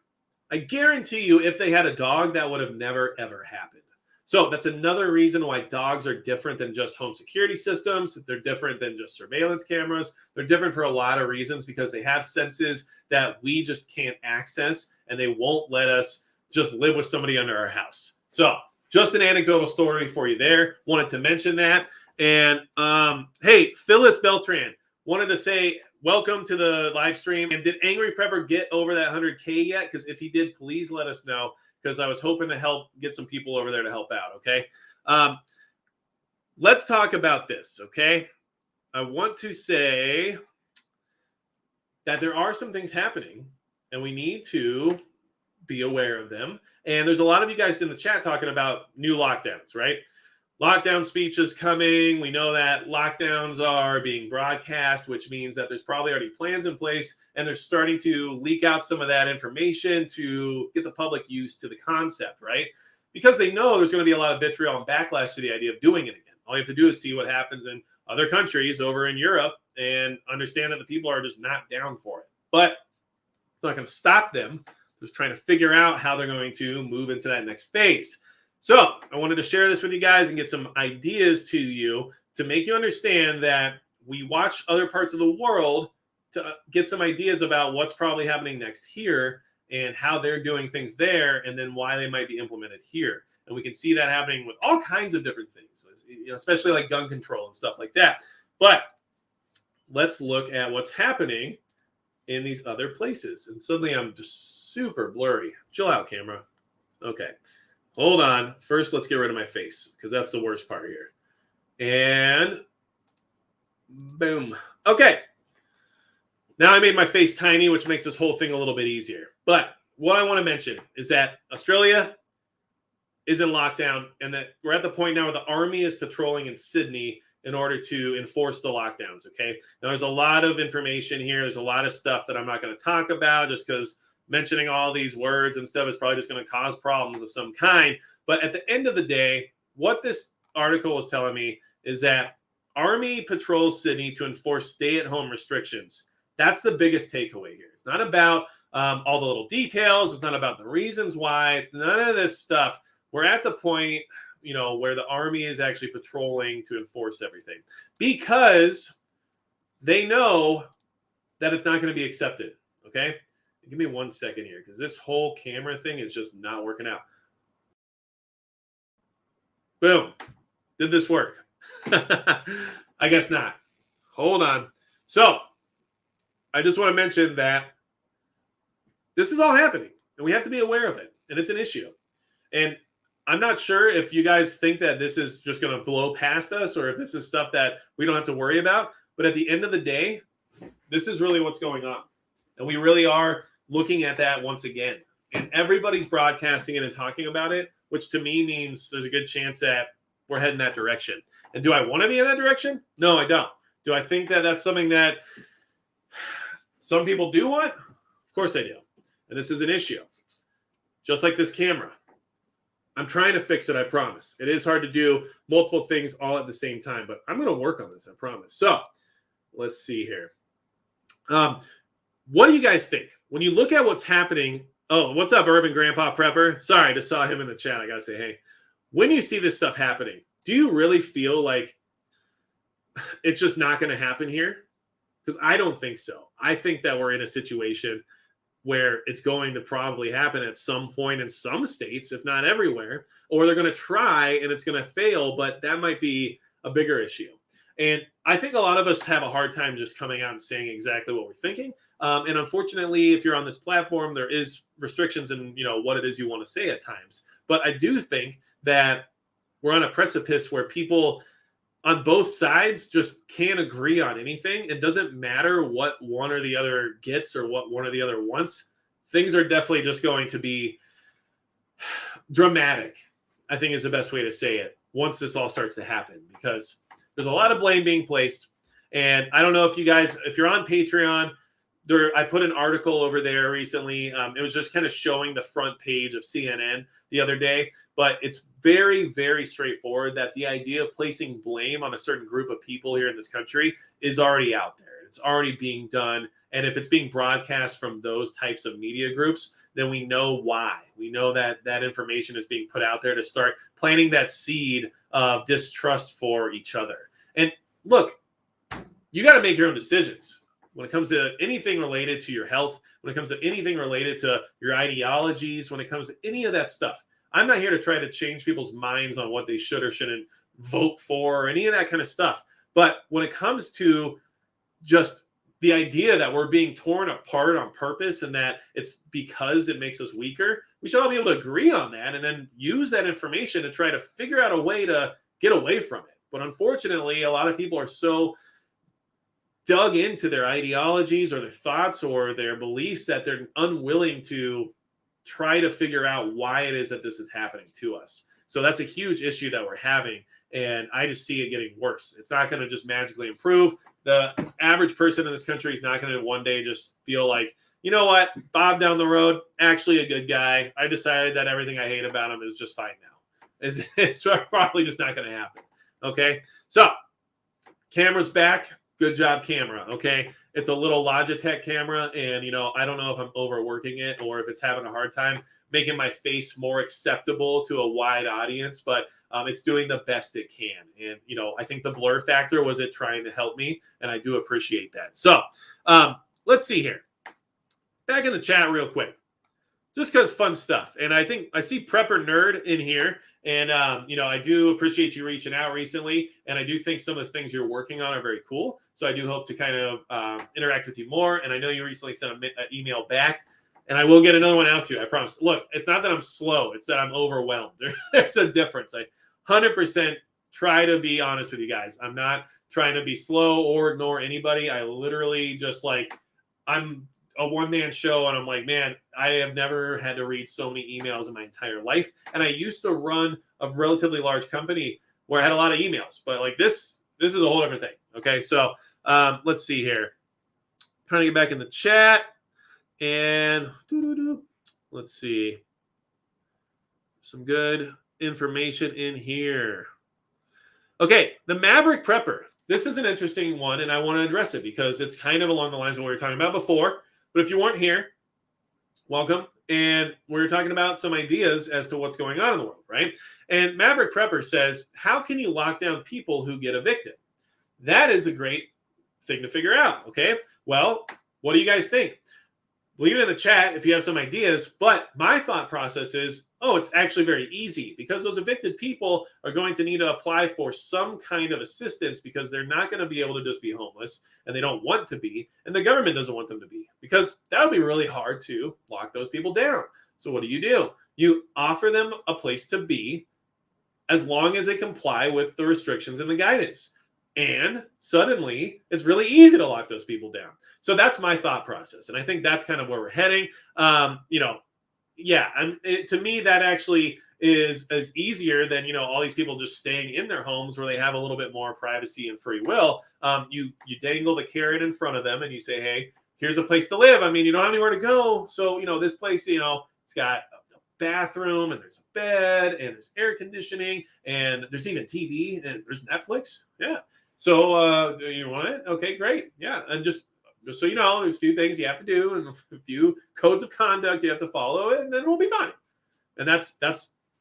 I guarantee you, if they had a dog, that would have never, ever happened. So that's another reason why dogs are different than just home security systems. They're different than just surveillance cameras. They're different for a lot of reasons because they have senses that we just can't access. and they won't let us just live with somebody under our house. So just an anecdotal story for you there. Wanted to mention that. And hey, Phyllis Beltran wanted to say welcome to the live stream. And did Angry Prepper get over that 100K yet? Because if he did, please let us know, because I was hoping to help get some people over there to help out. Okay. Let's talk about this. Okay. I want to say that there are some things happening and we need to be aware of them. And there's a lot of you guys in the chat talking about new lockdowns, right? Lockdown speeches coming. We know that lockdowns are being broadcast, which means that there's probably already plans in place, and they're starting to leak out some of that information to get the public used to the concept, right? Because they know there's going to be a lot of vitriol and backlash to the idea of doing it again. All you have to do is see what happens in other countries over in Europe and understand that the people are just not down for it. But it's not going to stop them. Just trying to figure out how they're going to move into that next phase. So I wanted to share this with you guys and get some ideas to you to make you understand that we watch other parts of the world to get some ideas about what's probably happening next here and how they're doing things there, and then why they might be implemented here. And we can see that happening with all kinds of different things, especially like gun control and stuff like that. But let's look at what's happening in these other places. And suddenly I'm just super blurry. Chill out, camera. Okay. Hold on. First, let's get rid of my face, because that's the worst part here. And boom. Okay. Now I made my face tiny, which makes this whole thing a little bit easier. But what I want to mention is that Australia is in lockdown, and that we're at the point now where the army is patrolling in Sydney in order to enforce the lockdowns, okay? Now, there's a lot of information here. There's a lot of stuff that I'm not going to talk about just because mentioning all these words and stuff is probably just going to cause problems of some kind. But at the end of the day, what this article was telling me is that Army patrols Sydney to enforce stay-at-home restrictions. That's the biggest takeaway here. It's not about all the little details. It's not about the reasons why. It's none of this stuff. We're at the point, where the Army is actually patrolling to enforce everything because they know that it's not going to be accepted. Okay. Give me 1 second here, because this whole camera thing is just not working out. Boom. Did this work? I guess not. Hold on. So I just want to mention that this is all happening and we have to be aware of it. And it's an issue. And I'm not sure if you guys think that this is just going to blow past us or if this is stuff that we don't have to worry about. But at the end of the day, this is really what's going on. And we really are looking at that once again. And everybody's broadcasting it and talking about it, which to me means there's a good chance that we're heading that direction. And do I want to be in that direction? No, I don't. Do I think that that's something that some people do want? Of course I do. And this is an issue. Just like this camera. I'm trying to fix it, I promise. It is hard to do multiple things all at the same time, but I'm going to work on this, I promise. So let's see here. What do you guys think? When you look at what's happening, oh, what's up, Urban Grandpa Prepper? Sorry, I just saw him in the chat. I got to say, hey, when you see this stuff happening, do you really feel like it's just not going to happen here? Because I don't think so. I think that we're in a situation where it's going to probably happen at some point in some states, if not everywhere, or they're going to try and it's going to fail, but that might be a bigger issue. And I think a lot of us have a hard time just coming out and saying exactly what we're thinking. And unfortunately, if you're on this platform, there is restrictions in, what it is you want to say at times. But I do think that we're on a precipice where people on both sides just can't agree on anything. It doesn't matter what one or the other gets or what one or the other wants. Things are definitely just going to be dramatic, I think is the best way to say it, once this all starts to happen, because there's a lot of blame being placed. And I don't know if you guys, if you're on Patreon, I put an article over there recently. It was just kind of showing the front page of CNN the other day, but it's very, very straightforward that the idea of placing blame on a certain group of people here in this country is already out there. It's already being done. And if it's being broadcast from those types of media groups, then we know why. We know that that information is being put out there to start planting that seed of distrust for each other. And look, you got to make your own decisions. when it comes to anything related to your health, when it comes to anything related to your ideologies, when it comes to any of that stuff. I'm not here to try to change people's minds on what they should or shouldn't vote for or any of that kind of stuff. But when it comes to just the idea that we're being torn apart on purpose and that it's because it makes us weaker, we should all be able to agree on that and then use that information to try to figure out a way to get away from it. But unfortunately, a lot of people are so dug into their ideologies or their thoughts or their beliefs that they're unwilling to try to figure out why it is that this is happening to us. So that's a huge issue that we're having. And I just see it getting worse. It's not going to just magically improve. The average person in this country is not going to one day just feel like, you know what, Bob down the road, actually a good guy. I decided that everything I hate about him is just fine now. It's probably just not going to happen. Okay. So camera's back. Good job, camera. Okay. It's a little Logitech camera. And, I don't know if I'm overworking it or if it's having a hard time making my face more acceptable to a wide audience, but it's doing the best it can. And, I think the blur factor was it trying to help me. And I do appreciate that. So let's see here. Back in the chat real quick, just because fun stuff. And I think I see Prepper Nerd in here. And, I do appreciate you reaching out recently. And I do think some of the things you're working on are very cool. So I do hope to kind of interact with you more. And I know you recently sent an email back. And I will get another one out to you, I promise. Look, it's not that I'm slow. It's that I'm overwhelmed. There's a difference. I 100% try to be honest with you guys. I'm not trying to be slow or ignore anybody. I literally just I'm a one-man show, and I'm like, man, I have never had to read so many emails in my entire life. And I used to run a relatively large company where I had a lot of emails. But this is a whole different thing. Okay, so let's see here. Trying to get back in the chat. And let's see. Some good information in here. Okay, the Maverick Prepper. This is an interesting one, and I want to address it because it's kind of along the lines of what we were talking about before. But if you weren't here, welcome. And we were talking about some ideas as to what's going on in the world, right? And Maverick Prepper says, how can you lock down people who get evicted? That is a great thing to figure out, okay? Well, what do you guys think? Leave it in the chat if you have some ideas. But my thought process is, it's actually very easy because those evicted people are going to need to apply for some kind of assistance because they're not going to be able to just be homeless and they don't want to be. And the government doesn't want them to be because that would be really hard to lock those people down. So what do? You offer them a place to be as long as they comply with the restrictions and the guidance. And suddenly, it's really easy to lock those people down. So that's my thought process. And I think that's kind of where we're heading. To me, that actually is easier than, all these people just staying in their homes where they have a little bit more privacy and free will. You dangle the carrot in front of them and you say, hey, here's a place to live. I mean, you don't have anywhere to go. So, this place, it's got a bathroom and there's a bed and there's air conditioning and there's even TV and there's Netflix. Yeah. So you want it? Okay, great. Yeah. And just so you know, there's a few things you have to do and a few codes of conduct you have to follow, and then we'll be fine. And that's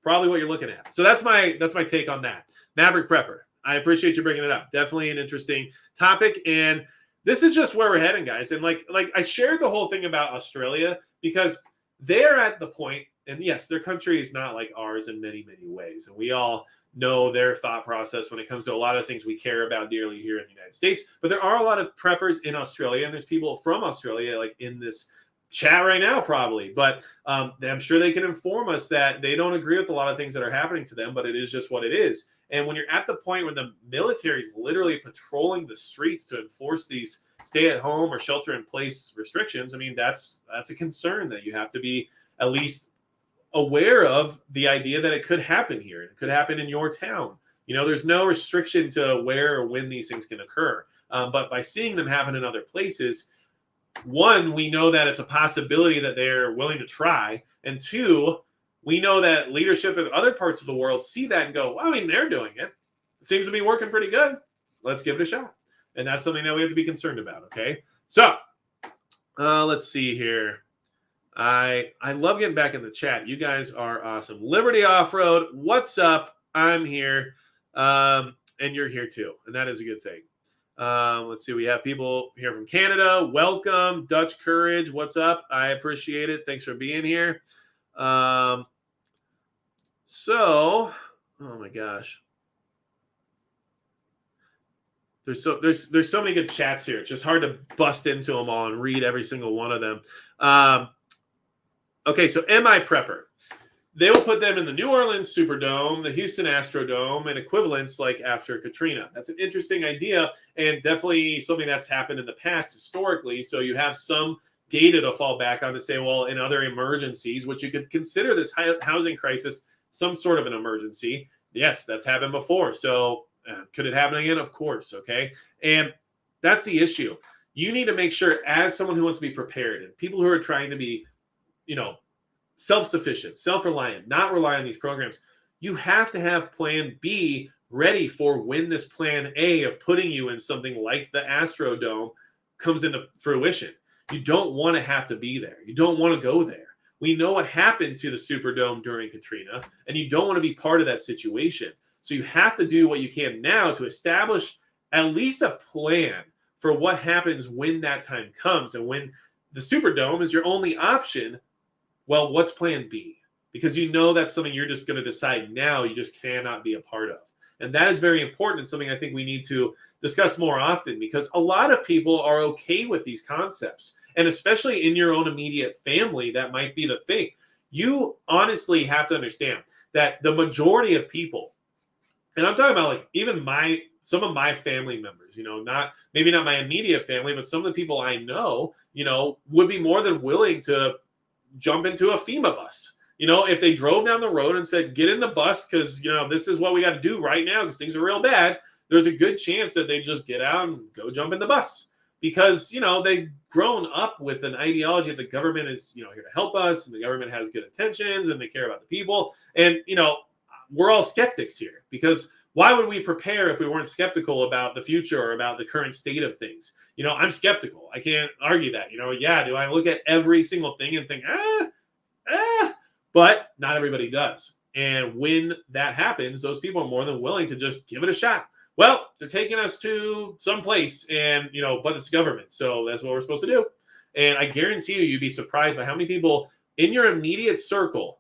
probably what you're looking at. So that's my take on that. Maverick Prepper. I appreciate you bringing it up. Definitely an interesting topic. And this is just where we're heading, guys. And like I shared the whole thing about Australia because they're at the point, and yes, their country is not like ours in many, many ways. And we all know their thought process when it comes to a lot of things we care about dearly here in the United States. But there are a lot of preppers in Australia, and there's people from Australia like in this chat right now probably. But I'm sure they can inform us that they don't agree with a lot of things that are happening to them, but it is just what it is. And when you're at the point where the military is literally patrolling the streets to enforce these stay-at-home or shelter-in-place restrictions, I mean, that's a concern that you have to be at least aware of the idea that it could happen here. It could happen in your town. There's no restriction to where or when these things can occur. But by seeing them happen in other places, one, we know that it's a possibility that they're willing to try. And two, we know that leadership in other parts of the world see that and go, well, I mean, they're doing it. It seems to be working pretty good. Let's give it a shot. And that's something that we have to be concerned about. Okay. So let's see here. I love getting back in the chat. You guys are awesome. Liberty Off-Road, what's up? I'm here. And you're here too. And that is a good thing. Let's see. We have people here from Canada. Welcome. Dutch Courage. What's up? I appreciate it. Thanks for being here. Oh my gosh. There's so many good chats here. It's just hard to bust into them all and read every single one of them. Okay, so MI Prepper. They will put them in the New Orleans Superdome, the Houston Astrodome, and equivalents like after Katrina. That's an interesting idea and definitely something that's happened in the past historically. So you have some data to fall back on to say, well, in other emergencies, which you could consider this housing crisis some sort of an emergency. Yes, that's happened before. So could it happen again? Of course. Okay. And that's the issue. You need to make sure, as someone who wants to be prepared and people who are trying to be, self-sufficient, self-reliant, not rely on these programs, you have to have plan B ready for when this plan A of putting you in something like the Astrodome comes into fruition. You don't want to have to be there. You don't want to go there. We know what happened to the Superdome during Katrina, and you don't want to be part of that situation. So you have to do what you can now to establish at least a plan for what happens when that time comes. And when the Superdome is your only option, well, what's plan B? Because that's something you're just going to decide now you just cannot be a part of. And that is very important and something I think we need to discuss more often, because a lot of people are okay with these concepts. And especially in your own immediate family, that might be the thing. You honestly have to understand that the majority of people, and I'm talking about like even some of my family members, maybe not my immediate family, but some of the people I know, would be more than willing to jump into a FEMA bus. If they drove down the road and said, get in the bus because, this is what we got to do right now because things are real bad, there's a good chance that they just get out and go jump in the bus because, they've grown up with an ideology that the government is, here to help us and the government has good intentions and they care about the people. And, we're all skeptics here because why would we prepare if we weren't skeptical about the future or about the current state of things? I'm skeptical. I can't argue that. Do I look at every single thing and think, but not everybody does. And when that happens, those people are more than willing to just give it a shot. Well, they're taking us to some place and, but it's government. So that's what we're supposed to do. And I guarantee you'd be surprised by how many people in your immediate circle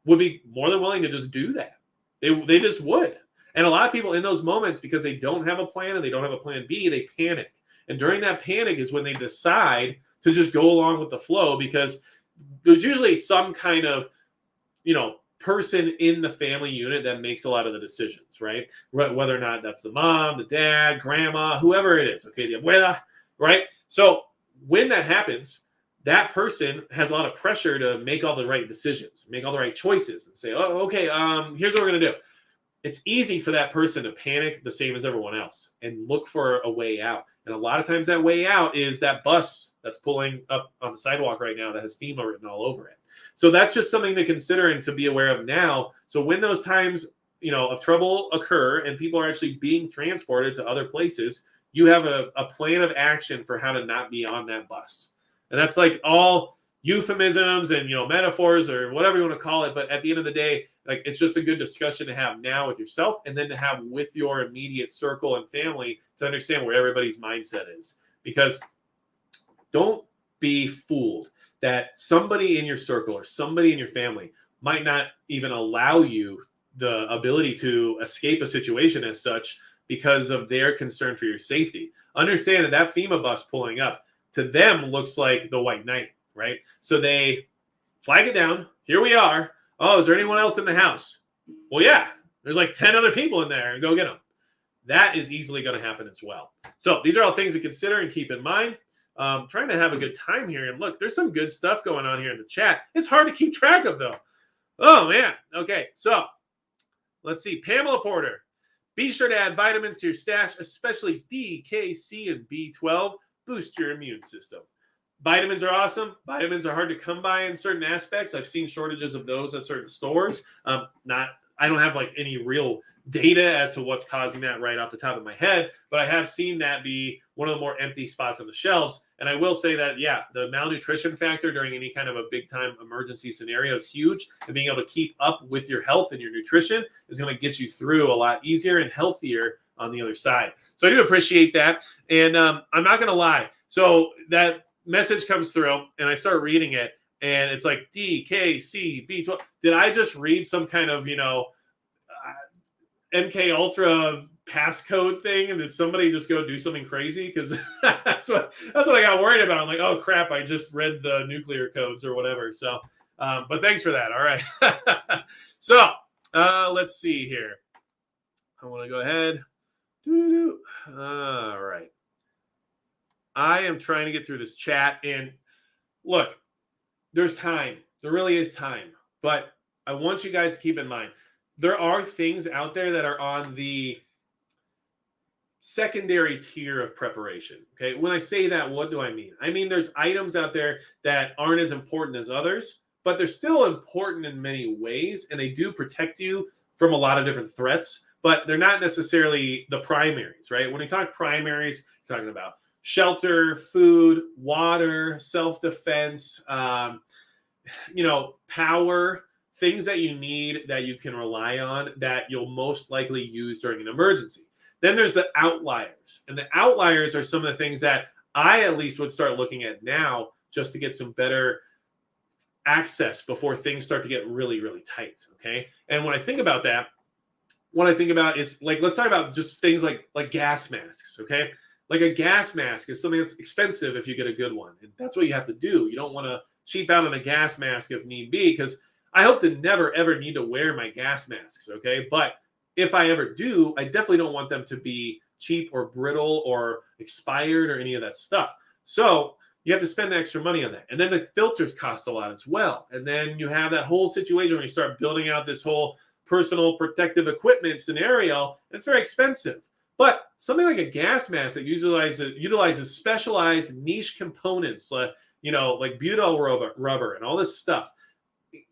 would be more than willing to just do that. They just would. And a lot of people in those moments, because they don't have a plan and they don't have a plan B, they panic. And during that panic is when they decide to just go along with the flow, because there's usually some kind of, person in the family unit that makes a lot of the decisions, right? Whether or not that's the mom, the dad, grandma, whoever it is, okay, the abuela, right? So when that happens, that person has a lot of pressure to make all the right decisions, make all the right choices and say, oh, okay, here's what we're going to do. It's easy for that person to panic the same as everyone else and look for a way out. And a lot of times that way out is that bus that's pulling up on the sidewalk right now that has FEMA written all over it. So that's just something to consider and to be aware of now. So when those times, of trouble occur and people are actually being transported to other places, you have a plan of action for how to not be on that bus. And that's like all euphemisms and, metaphors or whatever you want to call it. But at the end of the day, like it's just a good discussion to have now with yourself and then to have with your immediate circle and family to understand where everybody's mindset is. Because don't be fooled that somebody in your circle or somebody in your family might not even allow you the ability to escape a situation as such because of their concern for your safety. Understand that FEMA bus pulling up to them looks like the white knight, right? So they flag it down. Here we are. Oh, is there anyone else in the house? Well, yeah, there's like 10 other people in there and go get them. That is easily going to happen as well. So these are all things to consider and keep in mind. Trying to have a good time here. And look, there's some good stuff going on here in the chat. It's hard to keep track of, though. Oh, man. Okay, so let's see. Pamela Porter. Be sure to add vitamins to your stash, especially D, K, C, and B12. Boost your immune system. Vitamins are awesome. Vitamins are hard to come by in certain aspects. I've seen shortages of those at certain stores. I don't have like any real data as to what's causing that right off the top of my head, but I have seen that be one of the more empty spots on the shelves. And I will say that, yeah, the malnutrition factor during any kind of a big time emergency scenario is huge. And being able to keep up with your health and your nutrition is going to get you through a lot easier and healthier on the other side. So I do appreciate that. And I'm not going to lie. So that message comes through and I start reading it and it's like DKCB12. Did I just read some kind of, MK Ultra passcode thing, and did somebody just go do something crazy? Because that's what I got worried about. I'm like, oh crap, I just read the nuclear codes or whatever. So, but thanks for that. All right. So let's see here. I want to go ahead. All right. I am trying to get through this chat, and look, there's time. There really is time, but I want you guys to keep in mind there are things out there that are on the secondary tier of preparation. Okay. When I say that, what do I mean? I mean, there's items out there that aren't as important as others, but they're still important in many ways. And they do protect you from a lot of different threats, but they're not necessarily the primaries, right? When we talk primaries, we're talking about shelter, food, water, self-defense, power, things that you need that you can rely on that you'll most likely use during an emergency. Then there's the outliers. And the outliers are some of the things that I at least would start looking at now just to get some better access before things start to get really, really tight. Okay. And when I think about that, what I think about is like, let's talk about just things like gas masks. Okay. Like a gas mask is something that's expensive if you get a good one. And that's what you have to do. You don't want to cheap out on a gas mask if need be, because I hope to never, ever need to wear my gas masks, okay? But if I ever do, I definitely don't want them to be cheap or brittle or expired or any of that stuff. So you have to spend the extra money on that. And then the filters cost a lot as well. And then you have that whole situation where you start building out this whole personal protective equipment scenario. It's very expensive. But something like a gas mask that utilizes specialized niche components, like butyl rubber and all this stuff,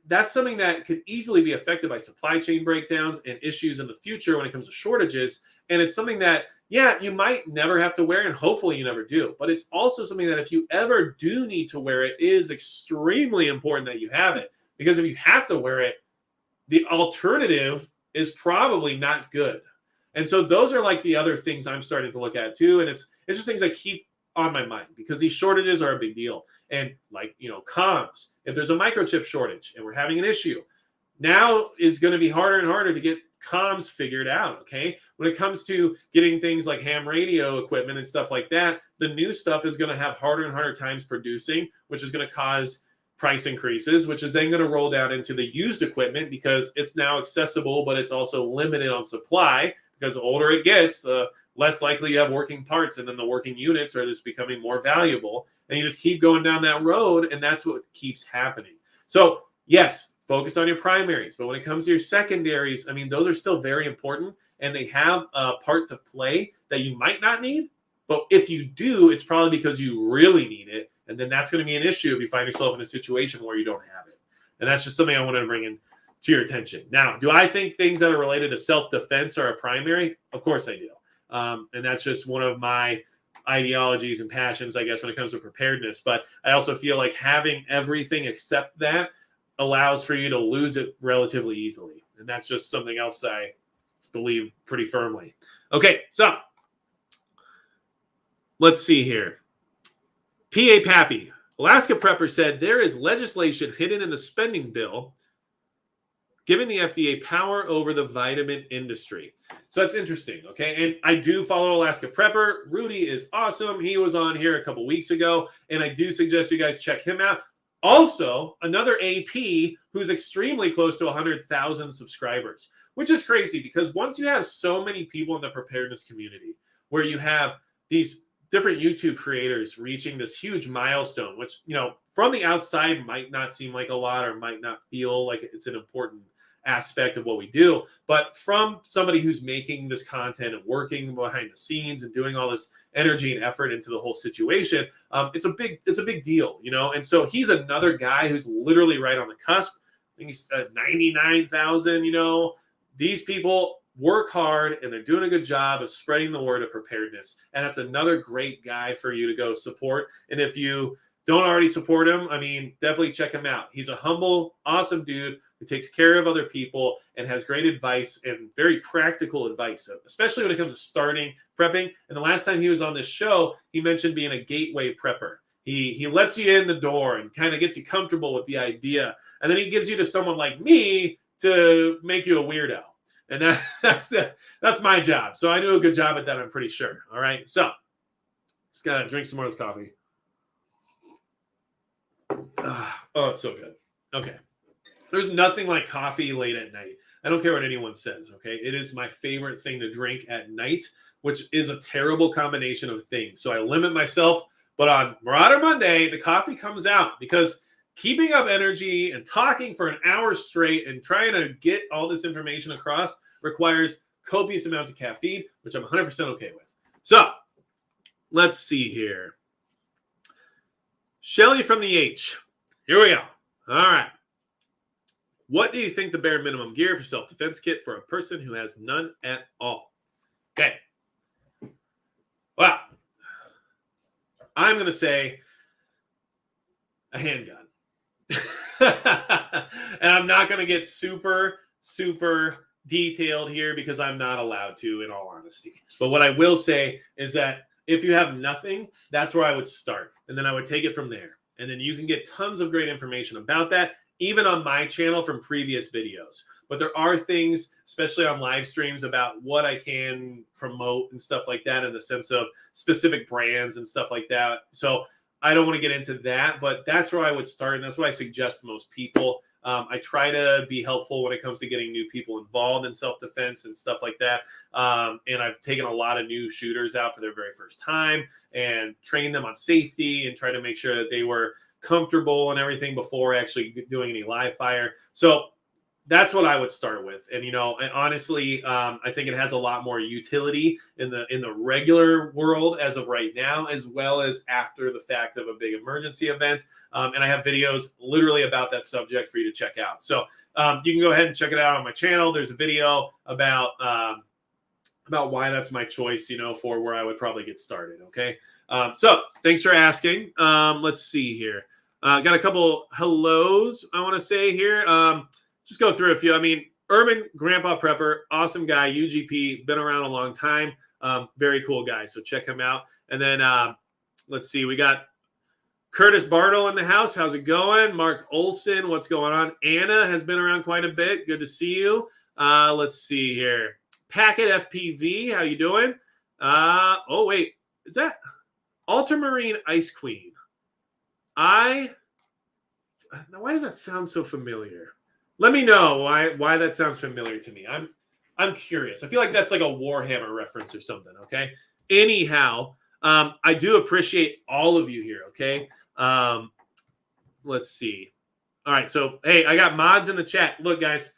that's something that could easily be affected by supply chain breakdowns and issues in the future when it comes to shortages. And it's something that, you might never have to wear, and hopefully you never do. But it's also something that if you ever do need to wear it, is extremely important that you have it. Because if you have to wear it, the alternative is probably not good. And so those are like the other things I'm starting to look at too. And it's just things I keep on my mind because these shortages are a big deal. And like, comms, if there's a microchip shortage and we're having an issue, now is going to be harder and harder to get comms figured out. Okay. When it comes to getting things like ham radio equipment and stuff like that, the new stuff is going to have harder and harder times producing, which is going to cause price increases, which is then going to roll down into the used equipment because it's now accessible, but it's also limited on supply because the older it gets, the less likely you have working parts, and then the working units are just becoming more valuable, and you just keep going down that road, and that's what keeps happening. So yes, focus on your primaries, but when it comes to your secondaries, I mean, those are still very important, and they have a part to play that you might not need, but if you do, it's probably because you really need it, and then that's going to be an issue if you find yourself in a situation where you don't have it. And that's just something I wanted to bring in to your attention. Now, do I think things that are related to self-defense are a primary? Of course I do. And that's just one of my ideologies and passions, I guess, when it comes to preparedness. But I also feel like having everything except that allows for you to lose it relatively easily. And that's just something else I believe pretty firmly. Okay, so let's see here. P.A. Pappy, Alaska Prepper said there is legislation hidden in the spending bill giving the FDA power over the vitamin industry. So that's interesting, okay? And I do follow Alaska Prepper. Rudy is awesome. He was on here a couple weeks ago, and I do suggest you guys check him out. Also, another AP who's extremely close to 100,000 subscribers, which is crazy because once you have so many people in the preparedness community where you have these different YouTube creators reaching this huge milestone, which, from the outside might not seem like a lot or might not feel like it's an important aspect of what we do, but from somebody who's making this content and working behind the scenes and doing all this energy and effort into the whole situation, it's a big deal, and so he's another guy who's literally right on the cusp. I think he's at 99,000. These people work hard and they're doing a good job of spreading the word of preparedness, and that's another great guy for you to go support. And if you don't already support him, I mean, definitely check him out. He's a humble, awesome dude who takes care of other people and has great advice and very practical advice, especially when it comes to starting prepping. And the last time he was on this show, he mentioned being a gateway prepper. He lets you in the door and kind of gets you comfortable with the idea. And then he gives you to someone like me to make you a weirdo. And that's my job. So I do a good job at that, I'm pretty sure. All right. So just got to drink some more of this coffee. Oh, it's so good. Okay. There's nothing like coffee late at night. I don't care what anyone says. Okay. It is my favorite thing to drink at night, which is a terrible combination of things. So I limit myself. But on Marauder Monday, the coffee comes out because keeping up energy and talking for an hour straight and trying to get all this information across requires copious amounts of caffeine, which I'm 100% okay with. So let's see here. Shelly from the H. Here we go. All right. What do you think the bare minimum gear for self-defense kit for a person who has none at all? Okay. Well, I'm going to say a handgun. And I'm not going to get super detailed here because I'm not allowed to, in all honesty. But what I will say is that if you have nothing, that's where I would start. And then I would take it from there. And then you can get tons of great information about that, even on my channel from previous videos. But there are things, especially on live streams, about what I can promote and stuff like that in the sense of specific brands and stuff like that. So I don't want to get into that, but that's where I would start. And that's what I suggest to most people. I try to be helpful when it comes to getting new people involved in self-defense and stuff like that. And I've taken a lot of new shooters out for their very first time and trained them on safety and try to make sure that they were comfortable and everything before actually doing any live fire. So that's what I would start with. And, you know, and honestly, I think it has a lot more utility in the regular world as of right now, as well as after the fact of a big emergency event. And I have videos literally about that subject for you to check out. So you can go ahead and check it out on my channel. There's a video about why that's my choice, you know, for where I would probably get started. Okay. So thanks for asking. Let's see here. Got a couple hellos I want to say here. Just go through a few. I mean, Urban Grandpa Prepper, awesome guy, UGP, been around a long time. Very cool guy. So check him out. And then let's see, we got Curtis Bartle in the house. How's it going? Mark Olson, what's going on? Anna has been around quite a bit. Good to see you. Let's see here. Packet FPV, how you doing? Oh, wait. Is that Ultramarine Ice Queen? Now, why does that sound so familiar? Let me know why that sounds familiar to me. I'm curious. I feel like that's like a Warhammer reference or something, okay? Anyhow, I do appreciate all of you here, okay? Let's see. All right, so, hey, I got mods in the chat. Look, guys,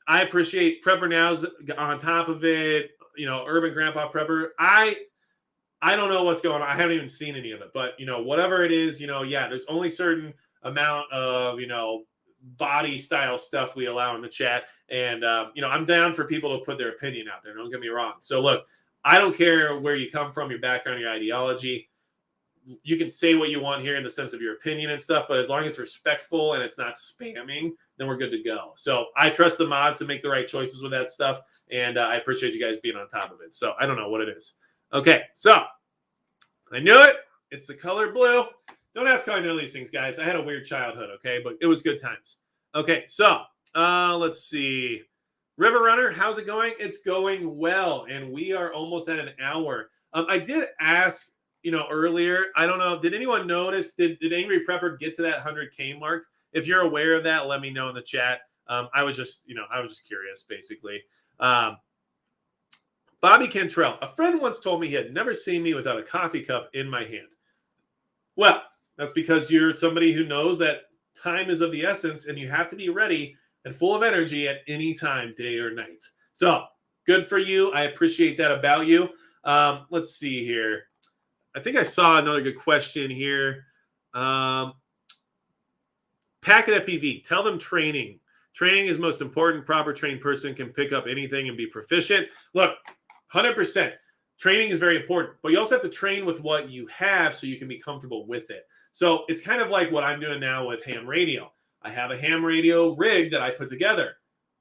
I appreciate Prepper Now's on top of it, you know, Urban Grandpa Prepper. I don't know what's going on. I haven't even seen any of it. But, you know, whatever it is, you know, yeah, there's only certain amount of, you know, body style stuff we allow in the chat. And, you know, I'm down for people to put their opinion out there. Don't get me wrong. So, look, I don't care where you come from, your background, your ideology. You can say what you want here in the sense of your opinion and stuff. But as long as it's respectful and it's not spamming, then we're good to go. So I trust the mods to make the right choices with that stuff. And I appreciate you guys being on top of it. So I don't know what it is. Okay, so I knew it. It's the color blue. Don't ask how I know these things, guys. I had a weird childhood, okay? But it was good times. Okay, so let's see. River Runner, how's it going? It's going well, and we are almost at an hour. I did ask, you know, earlier. I don't know. Did anyone notice? Did Angry Prepper get to that 100K mark? If you're aware of that, let me know in the chat. I was just curious, basically. Bobby Cantrell, a friend once told me he had never seen me without a coffee cup in my hand. Well, that's because you're somebody who knows that time is of the essence and you have to be ready and full of energy at any time, day or night. So good for you. I appreciate that about you. Let's see here. I think I saw another good question here. Packet FPV, tell them training. Training is most important. Proper trained person can pick up anything and be proficient. Look, 100%. Training is very important, but you also have to train with what you have so you can be comfortable with it. So it's kind of like what I'm doing now with ham radio. I have a ham radio rig that I put together,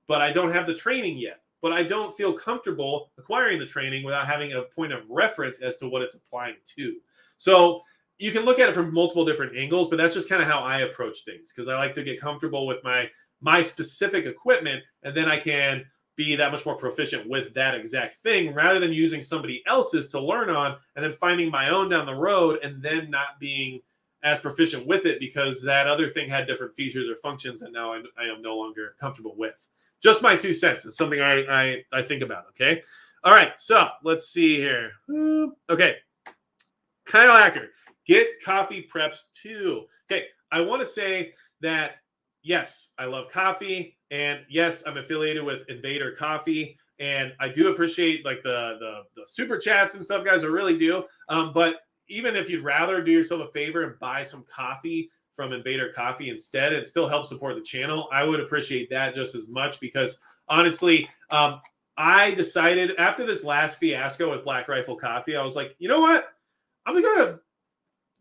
but I don't have the training yet. But I don't feel comfortable acquiring the training without having a point of reference as to what it's applying to. So you can look at it from multiple different angles, but that's just kind of how I approach things, because I like to get comfortable with my specific equipment, and then I can be that much more proficient with that exact thing rather than using somebody else's to learn on and then finding my own down the road and then not being as proficient with it because that other thing had different features or functions that now I am no longer comfortable with. Just my 2 cents. It's something I think about, okay? All right, so let's see here. Okay, Kyle Acker, get coffee preps too. Okay, I want to say that, yes, I love coffee, and yes, I'm affiliated with Invader Coffee, and I do appreciate like the super chats and stuff, guys. I really do. But even if you'd rather do yourself a favor and buy some coffee from Invader Coffee instead, it still helps support the channel. I would appreciate that just as much because honestly, I decided after this last fiasco with Black Rifle Coffee, I was like, you know what? I'm gonna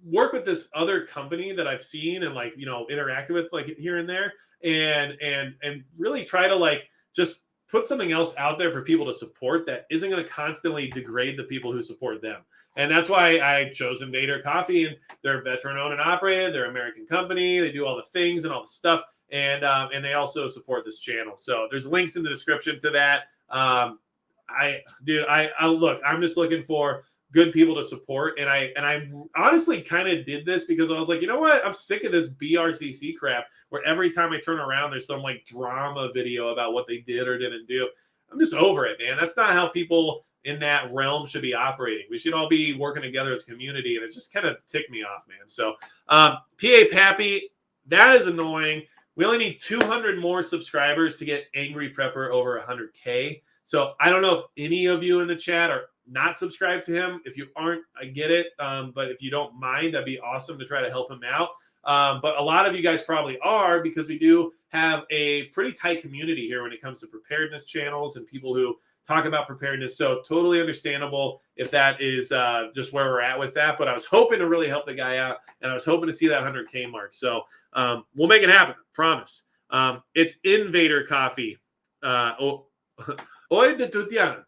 work with this other company that I've seen and like, you know, interacted with like here and there and really try to like just put something else out there for people to support that isn't going to constantly degrade the people who support them. And that's why I chose Invader Coffee, and they're veteran owned and operated. They're an American company. They do all the things and all the stuff. And they also support this channel. So there's links in the description to that. I look, I'm just looking for good people to support. And I honestly kind of did this because I was like, you know what? I'm sick of this BRCC crap where every time I turn around, there's some like drama video about what they did or didn't do. I'm just over it, man. That's not how people in that realm should be operating. We should all be working together as a community. And it just kind of ticked me off, man. So PA Pappy, that is annoying. We only need 200 more subscribers to get Angry Prepper over 100K. So I don't know if any of you in the chat are not subscribed to him. If you aren't, I get it. But if you don't mind, that'd be awesome to try to help him out. But a lot of you guys probably are, because we do have a pretty tight community here when it comes to preparedness channels and people who talk about preparedness. So totally understandable if that is just where we're at with that. But I was hoping to really help the guy out, and I was hoping to see that 100K mark. So we'll make it happen. Promise. It's Invader Coffee. Oi de Tutiant.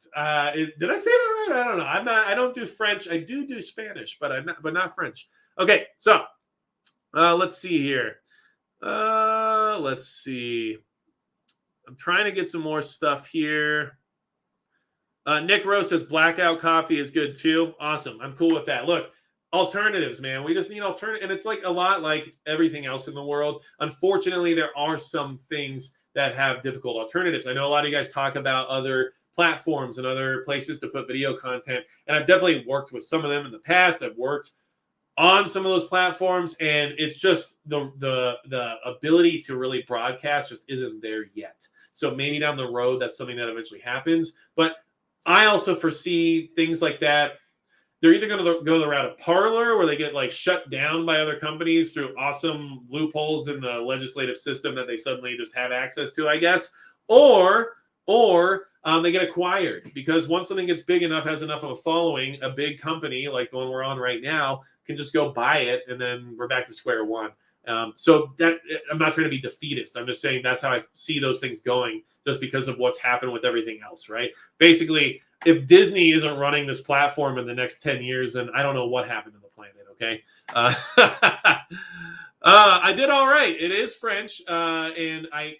Did I say that right? I don't know. I don't do French. I do Spanish, but not French. Okay, so let's see here. Let's see. I'm trying to get some more stuff here. Nick Rose says Blackout Coffee is good too. Awesome. I'm cool with that. Look, alternatives, man. We just need alternative, and it's like a lot like everything else in the world. Unfortunately, there are some things that have difficult alternatives. I know a lot of you guys talk about other platforms and other places to put video content, and I've definitely worked with some of them in the past. I've worked on some of those platforms, and it's just the ability to really broadcast just isn't there yet. So maybe down the road, that's something that eventually happens. But I also foresee things like that. They're either going to go the route of Parler, where they get like shut down by other companies through awesome loopholes in the legislative system that they suddenly just have access to, I guess, or they get acquired, because once something gets big enough, has enough of a following, a big company like the one we're on right now can just go buy it, and then we're back to square one. So that, I'm not trying to be defeatist. I'm just saying that's how I see those things going, just because of what's happened with everything else, right? Basically, if Disney isn't running this platform in the next 10 years, then I don't know what happened to the planet, okay? I did all right. It is French, and I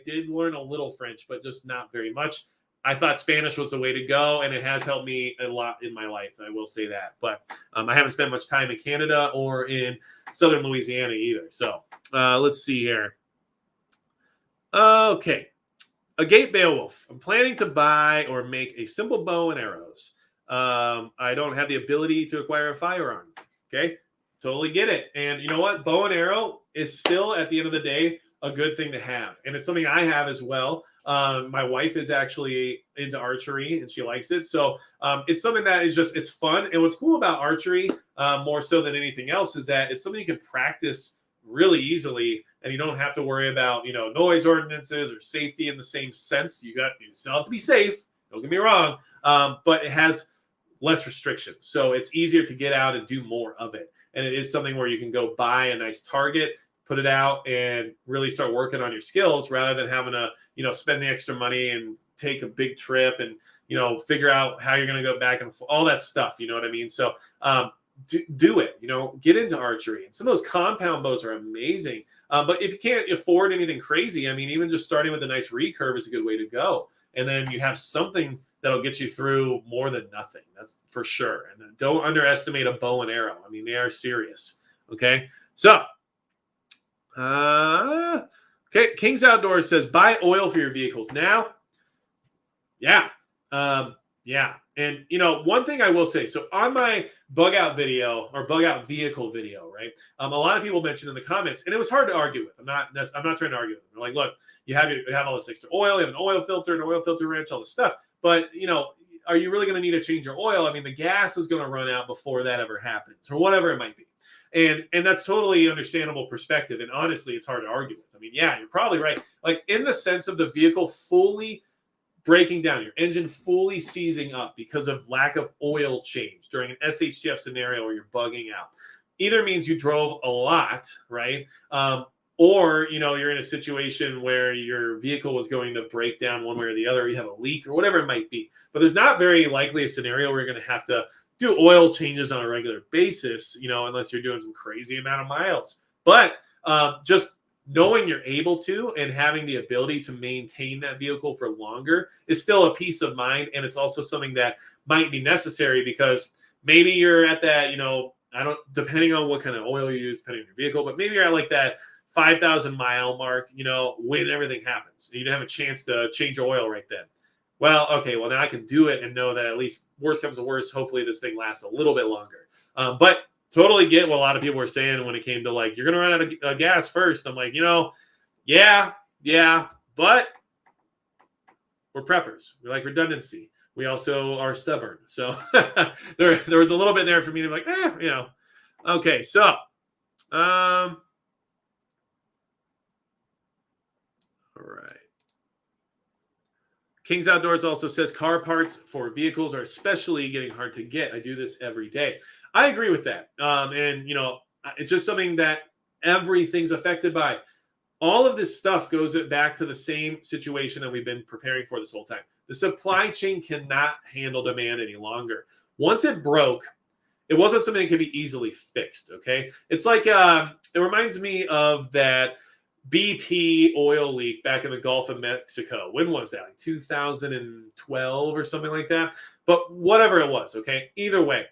did learn a little French, but just not very much. I thought Spanish was the way to go, and it has helped me a lot in my life. I will say that. But I haven't spent much time in Canada or in southern Louisiana either. So let's see here. Okay. Agate Beowulf. I'm planning to buy or make a simple bow and arrows. I don't have the ability to acquire a firearm. Okay. Totally get it. And you know what? Bow and arrow is still, at the end of the day, a good thing to have. And it's something I have as well. My wife is actually into archery and she likes it. So it's something that is just, it's fun. And what's cool about archery, more so than anything else, is that it's something you can practice really easily, and you don't have to worry about, noise ordinances or safety in the same sense. You still have to be safe. Don't get me wrong. But it has less restrictions. So it's easier to get out and do more of it. And it is something where you can go buy a nice target, put it out and really start working on your skills rather than having to, spend the extra money and take a big trip and, figure out how you're going to go back and all that stuff. You know what I mean? So do it, get into archery. And some of those compound bows are amazing. But if you can't afford anything crazy, I mean, even just starting with a nice recurve is a good way to go. And then you have something that'll get you through more than nothing. That's for sure. And don't underestimate a bow and arrow. I mean, they are serious. Okay. So, okay. King's Outdoors says, buy oil for your vehicles now. Yeah. Yeah. And, one thing I will say, so on my bug out video or bug out vehicle video, right? A lot of people mentioned in the comments, and it was hard to argue with. I'm not trying to argue with them. They're like, look, you have all this extra oil, you have an oil filter, wrench, all this stuff. But, are you really going to need to change your oil? I mean, the gas is going to run out before that ever happens or whatever it might be. And that's totally understandable perspective. And honestly, it's hard to argue with. I mean, yeah, you're probably right. Like in the sense of the vehicle fully breaking down, your engine fully seizing up because of lack of oil change during an SHTF scenario where you're bugging out. Either means you drove a lot, right? Or, you're in a situation where your vehicle was going to break down one way or the other, or you have a leak or whatever it might be. But there's not very likely a scenario where you're going to have to do oil changes on a regular basis, unless you're doing some crazy amount of miles. But just knowing you're able to and having the ability to maintain that vehicle for longer is still a peace of mind. And it's also something that might be necessary because maybe you're at that, depending on what kind of oil you use, depending on your vehicle, but maybe you're at like that 5,000 mile mark, when everything happens. You don't have a chance to change your oil right then. Well, okay, well, now I can do it and know that at least worst comes to worst, hopefully this thing lasts a little bit longer. But totally get what a lot of people were saying when it came to like, you're going to run out of gas first. I'm like, yeah, but we're preppers. We like redundancy. We also are stubborn. So there was a little bit there for me to be like, Okay, so all right. King's Outdoors also says car parts for vehicles are especially getting hard to get. I do this every day. I agree with that. And, it's just something that everything's affected by. All of this stuff goes back to the same situation that we've been preparing for this whole time. The supply chain cannot handle demand any longer. Once it broke, it wasn't something that could be easily fixed, okay? It's like, it reminds me of that BP oil leak back in the Gulf of Mexico. When was that? Like 2012 or something like that? But whatever it was, okay? Either way,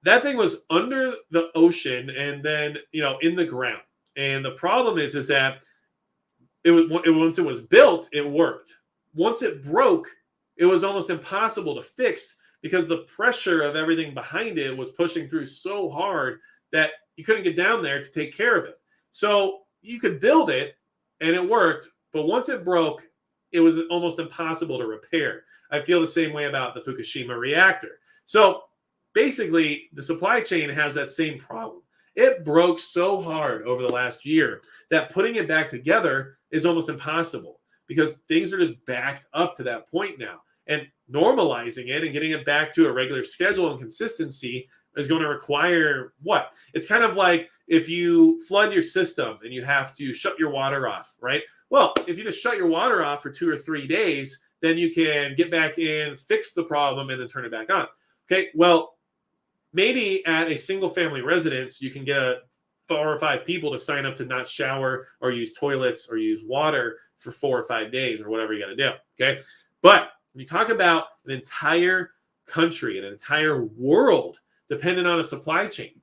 that thing was under the ocean and then, in the ground. And the problem is that once it was built, it worked. Once it broke, it was almost impossible to fix because the pressure of everything behind it was pushing through so hard that you couldn't get down there to take care of it. So you could build it and it worked, but once it broke, it was almost impossible to repair. I feel the same way about the Fukushima reactor. So basically, the supply chain has that same problem. It broke so hard over the last year that putting it back together is almost impossible because things are just backed up to that point now. And normalizing it and getting it back to a regular schedule and consistency is going to require what? It's kind of like if you flood your system and you have to shut your water off, right? Well, if you just shut your water off for 2 or 3 days, then you can get back in, fix the problem, and then turn it back on. Okay, well, maybe at a single family residence, you can get 4 or 5 people to sign up to not shower or use toilets or use water for 4 or 5 days or whatever you got to do. Okay. But when you talk about an entire country, an entire world dependent on a supply chain,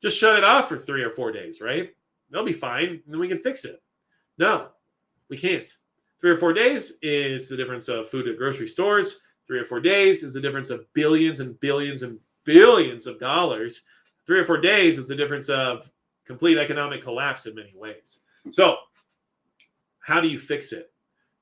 just shut it off for 3 or 4 days, right? They'll be fine. And then we can fix it. No, we can't. 3 or 4 days is the difference of food at grocery stores. 3 or 4 days is the difference of billions and billions and billions of dollars. 3 or 4 days is the difference of complete economic collapse in many ways. So how do you fix it?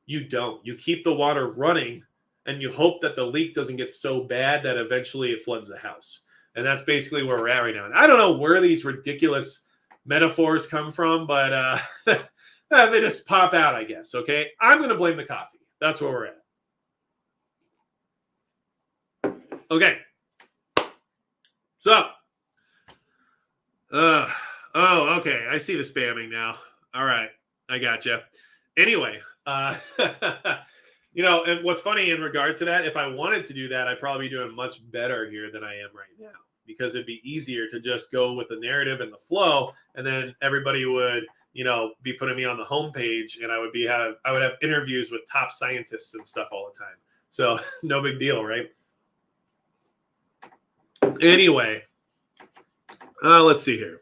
You don't. You keep the water running and you hope that the leak doesn't get so bad that eventually it floods the house. And that's basically where we're at right now. And I don't know where these ridiculous metaphors come from, but they just pop out, I guess. Okay. I'm going to blame the coffee. That's where we're at. Okay. So, Oh, okay. I see the spamming now. All right. I gotcha. Anyway, and what's funny in regards to that, if I wanted to do that, I'd probably be doing much better here than I am right now because it'd be easier to just go with the narrative and the flow, and then everybody would, be putting me on the homepage, and I would have interviews with top scientists and stuff all the time. So no big deal, right? Anyway, let's see here.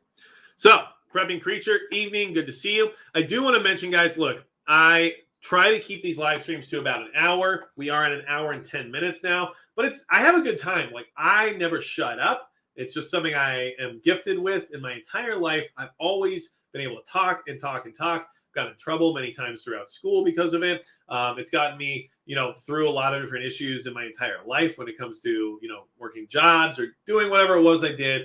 So, Prepping Creature, evening, good to see you. I do want to mention, guys, look, I try to keep these live streams to about an hour. We are at an hour and 10 minutes now, but I have a good time. Like, I never shut up. It's just something I am gifted with in my entire life. I've always been able to talk and talk and talk. Got in trouble many times throughout school because of it. It's gotten me, through a lot of different issues in my entire life when it comes to, working jobs or doing whatever it was I did.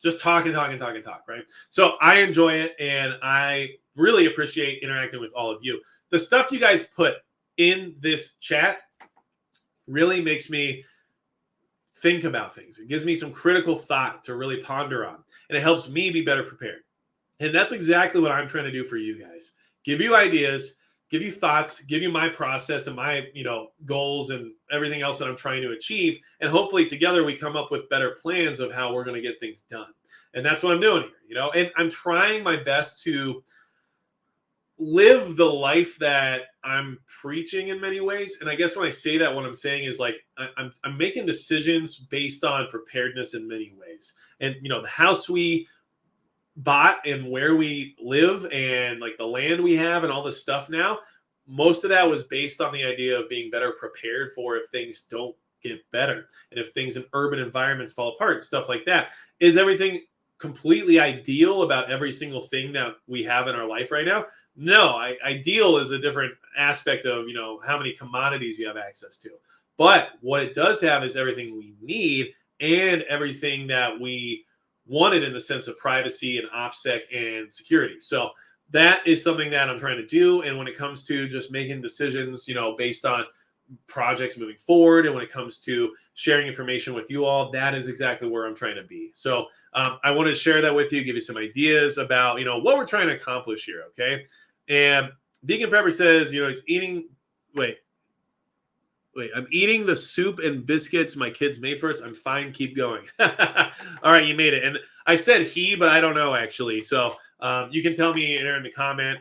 Just talk, right? So I enjoy it, and I really appreciate interacting with all of you. The stuff you guys put in this chat really makes me think about things. It gives me some critical thought to really ponder on, and it helps me be better prepared. And that's exactly what I'm trying to do for you guys. Give you ideas, give you thoughts, give you my process and my, goals and everything else that I'm trying to achieve. And hopefully together we come up with better plans of how we're going to get things done. And that's what I'm doing here, and I'm trying my best to live the life that I'm preaching in many ways. And I guess when I say that, what I'm saying is like, I'm making decisions based on preparedness in many ways. And, the house we bought and where we live and like the land we have and all this stuff now, most of that was based on the idea of being better prepared for if things don't get better and if things in urban environments fall apart and stuff like that. Is everything completely ideal about every single thing that we have in our life right now? No, ideal is a different aspect of, how many commodities you have access to. But what it does have is everything we need and everything that we wanted in the sense of privacy and OPSEC and security. So that is something that I'm trying to do. And when it comes to just making decisions, based on projects moving forward, and when it comes to sharing information with you all, that is exactly where I'm trying to be. So I wanted to share that with you, give you some ideas about, what we're trying to accomplish here. Okay. And Vegan Prepper says, he's eating, wait, I'm eating the soup and biscuits my kids made for us. I'm fine. Keep going. All right. You made it. And I said he, but I don't know actually. So you can tell me in the comment,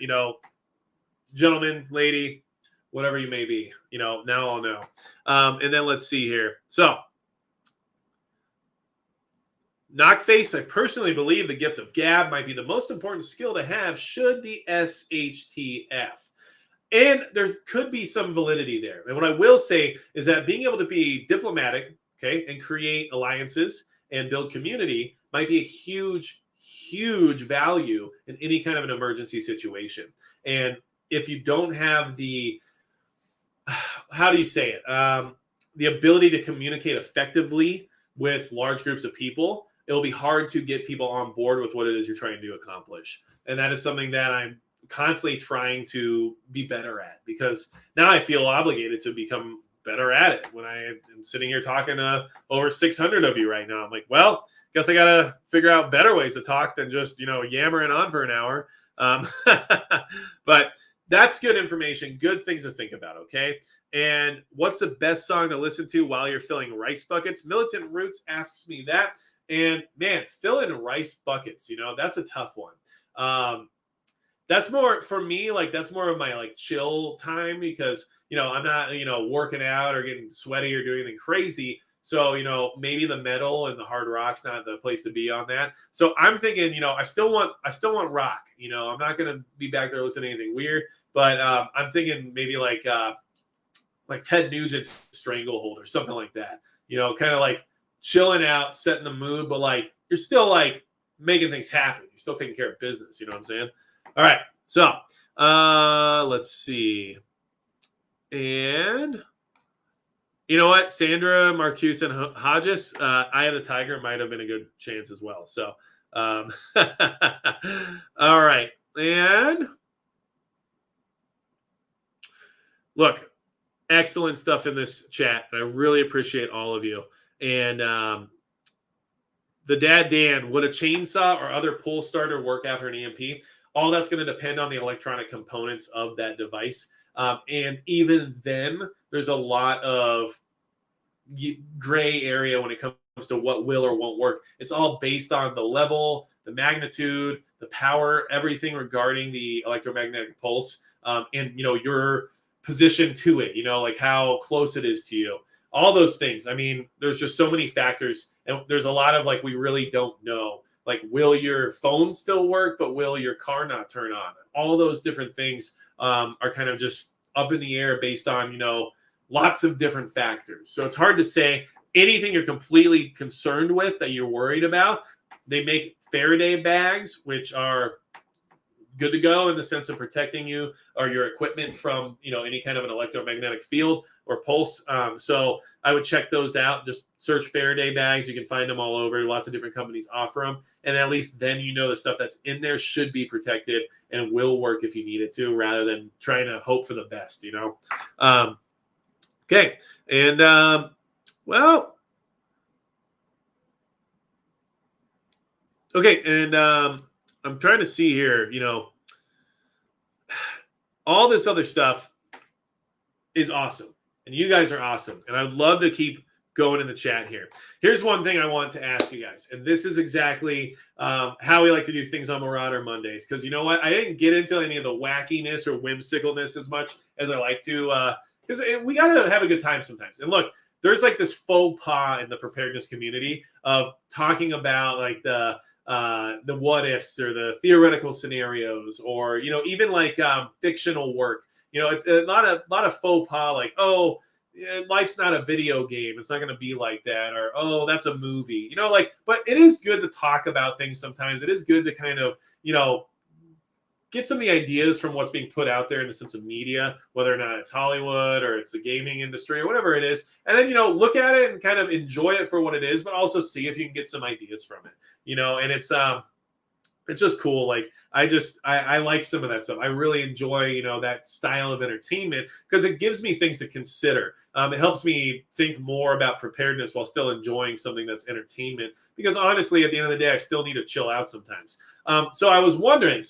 gentleman, lady, whatever you may be, now I'll know. And then let's see here. So Knockface, I personally believe the gift of gab might be the most important skill to have should the SHTF. And there could be some validity there. And what I will say is that being able to be diplomatic, okay, and create alliances and build community might be a huge, huge value in any kind of an emergency situation. And if you don't have the, how do you say it? The ability to communicate effectively with large groups of people, it'll be hard to get people on board with what it is you're trying to accomplish. And that is something that I'm constantly trying to be better at, because now I feel obligated to become better at it. When I am sitting here talking to over 600 of you right now, I'm like, well, guess I got to figure out better ways to talk than just, yammering on for an hour. But that's good information, good things to think about. Okay. And what's the best song to listen to while you're filling rice buckets? Militant Roots asks me that. And man, filling rice buckets, that's a tough one. That's more for me, like that's more of my like chill time, because I'm not working out or getting sweaty or doing anything crazy. So maybe the metal and the hard rock's not the place to be on that. So I'm thinking, I still want rock. I'm not gonna be back there listening to anything weird, but I'm thinking maybe like Ted Nugent's Stranglehold or something like that. Kind of like chilling out, setting the mood, but like you're still like making things happen. You're still taking care of business. You know what I'm saying? All right. So let's see. And you know what? Sandra, Marcuse, and Hodges, Eye of the Tiger might have been a good chance as well. So all right. And look, excellent stuff in this chat. I really appreciate all of you. And the Dad Dan, would a chainsaw or other pull starter work after an EMP? All that's going to depend on the electronic components of that device. And even then, there's a lot of gray area when it comes to what will or won't work. It's all based on the level, the magnitude, the power, everything regarding the electromagnetic pulse, and your position to it. Like how close it is to you. All those things. I mean, there's just so many factors, and there's a lot of like we really don't know. Like, will your phone still work, but will your car not turn on? All those different things are kind of just up in the air based on lots of different factors. So it's hard to say anything you're completely concerned with that you're worried about. They make Faraday bags, which are good to go in the sense of protecting you or your equipment from any kind of an electromagnetic field or pulse. So I would check those out. Just search Faraday bags. You can find them all over. Lots of different companies offer them, and at least then the stuff that's in there should be protected and will work if you need it to, rather than trying to hope for the best. Okay, and well, okay, and I'm trying to see here. All this other stuff is awesome, and you guys are awesome, and I'd love to keep going in the chat here. Here's one thing I want to ask you guys, and this is exactly how we like to do things on Marauder Mondays, because you know what? I didn't get into any of the wackiness or whimsicalness as much as I like to, because we got to have a good time sometimes. And look, there's like this faux pas in the preparedness community of talking about like the what ifs or the theoretical scenarios, or even like fictional work. It's a lot of faux pas, like, oh, life's not a video game, it's not going to be like that, or oh, that's a movie. But it is good to talk about things sometimes. It is good to kind of get some of the ideas from what's being put out there in the sense of media, whether or not it's Hollywood or it's the gaming industry or whatever it is. And then, look at it and kind of enjoy it for what it is, but also see if you can get some ideas from it, and it's just cool. Like, I like some of that stuff. I really enjoy, that style of entertainment because it gives me things to consider. It helps me think more about preparedness while still enjoying something that's entertainment, because honestly, at the end of the day, I still need to chill out sometimes. So I was wondering,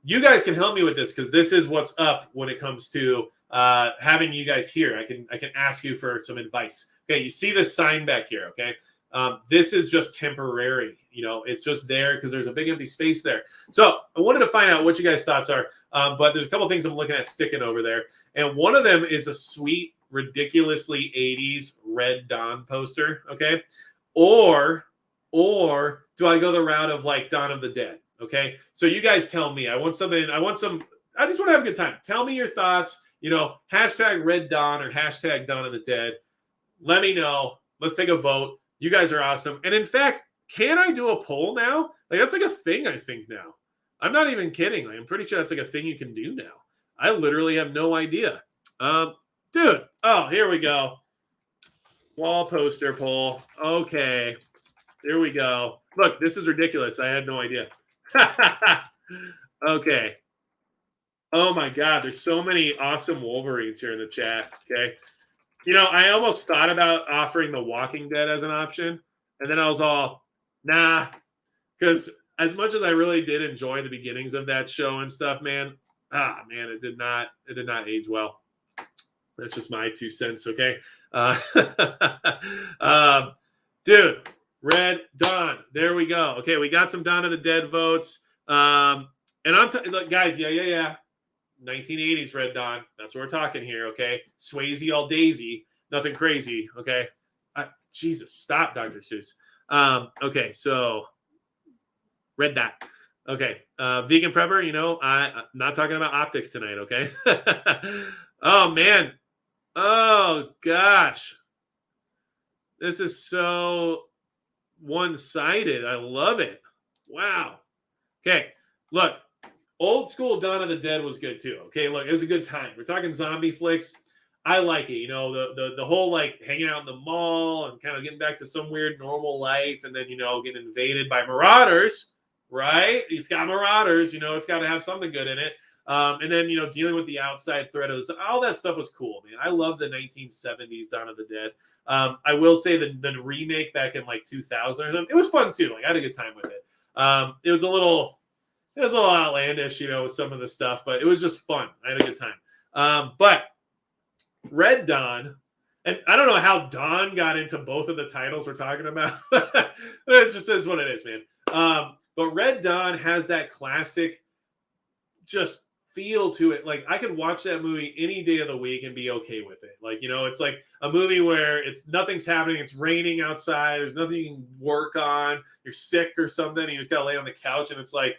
you guys can help me with this, because this is what's up when it comes to having you guys here. I can ask you for some advice. Okay, you see this sign back here, okay? This is just temporary. It's just there because there's a big empty space there. So I wanted to find out what you guys' thoughts are, but there's a couple things I'm looking at sticking over there. And one of them is a sweet, ridiculously 80s Red Dawn poster, okay? Or do I go the route of like Dawn of the Dead? Okay, so you guys tell me. I just want to have a good time. Tell me your thoughts. Hashtag Red Dawn or hashtag Dawn of the Dead. Let me know. Let's take a vote. You guys are awesome. And in fact, can I do a poll now? Like, that's like a thing, I think, now. I'm not even kidding. Like, I'm pretty sure that's like a thing you can do now. I literally have no idea. Dude. Oh, here we go. Wall poster poll. Okay. Here we go. Look, this is ridiculous. I had no idea. Okay. Oh my God, there's so many awesome Wolverines here in the chat. Okay. I almost thought about offering The Walking Dead as an option, and then I was all, nah, because as much as I really did enjoy the beginnings of that show and stuff, man, it did not age well. That's just my 2 cents. Okay. Dude. Red Dawn. There we go. Okay, we got some Dawn of the Dead votes. And look, guys, yeah. 1980s Red Dawn. That's what we're talking here, okay? Swayze all daisy. Nothing crazy, okay? Jesus, stop, Dr. Seuss. Okay, so Red Dot. Okay, vegan prepper, I'm not talking about optics tonight, okay? Oh, man. Oh, gosh. This is so one-sided. I love it. Wow. Okay, look, old school Dawn of the Dead was good too. Okay, look, it was a good time. We're talking zombie flicks. I like it. The whole like hanging out in the mall and kind of getting back to some weird normal life, and then getting invaded by marauders. Right? It's got marauders. It's got to have something good in it. And then, dealing with the outside threat of all that stuff was cool, man. I love the 1970s Dawn of the Dead. I will say the remake back in like 2000 or something, it was fun too. Like I had a good time with it. It was a little outlandish, with some of the stuff, but it was just fun. I had a good time. But Red Dawn, and I don't know how Dawn got into both of the titles we're talking about. It just is what it is, man. But Red Dawn has that classic just feel to it. Like I could watch that movie any day of the week and be okay with it. Like, it's like a movie where nothing's happening. It's raining outside. There's nothing you can work on. You're sick or something. And you just got to lay on the couch. And it's like,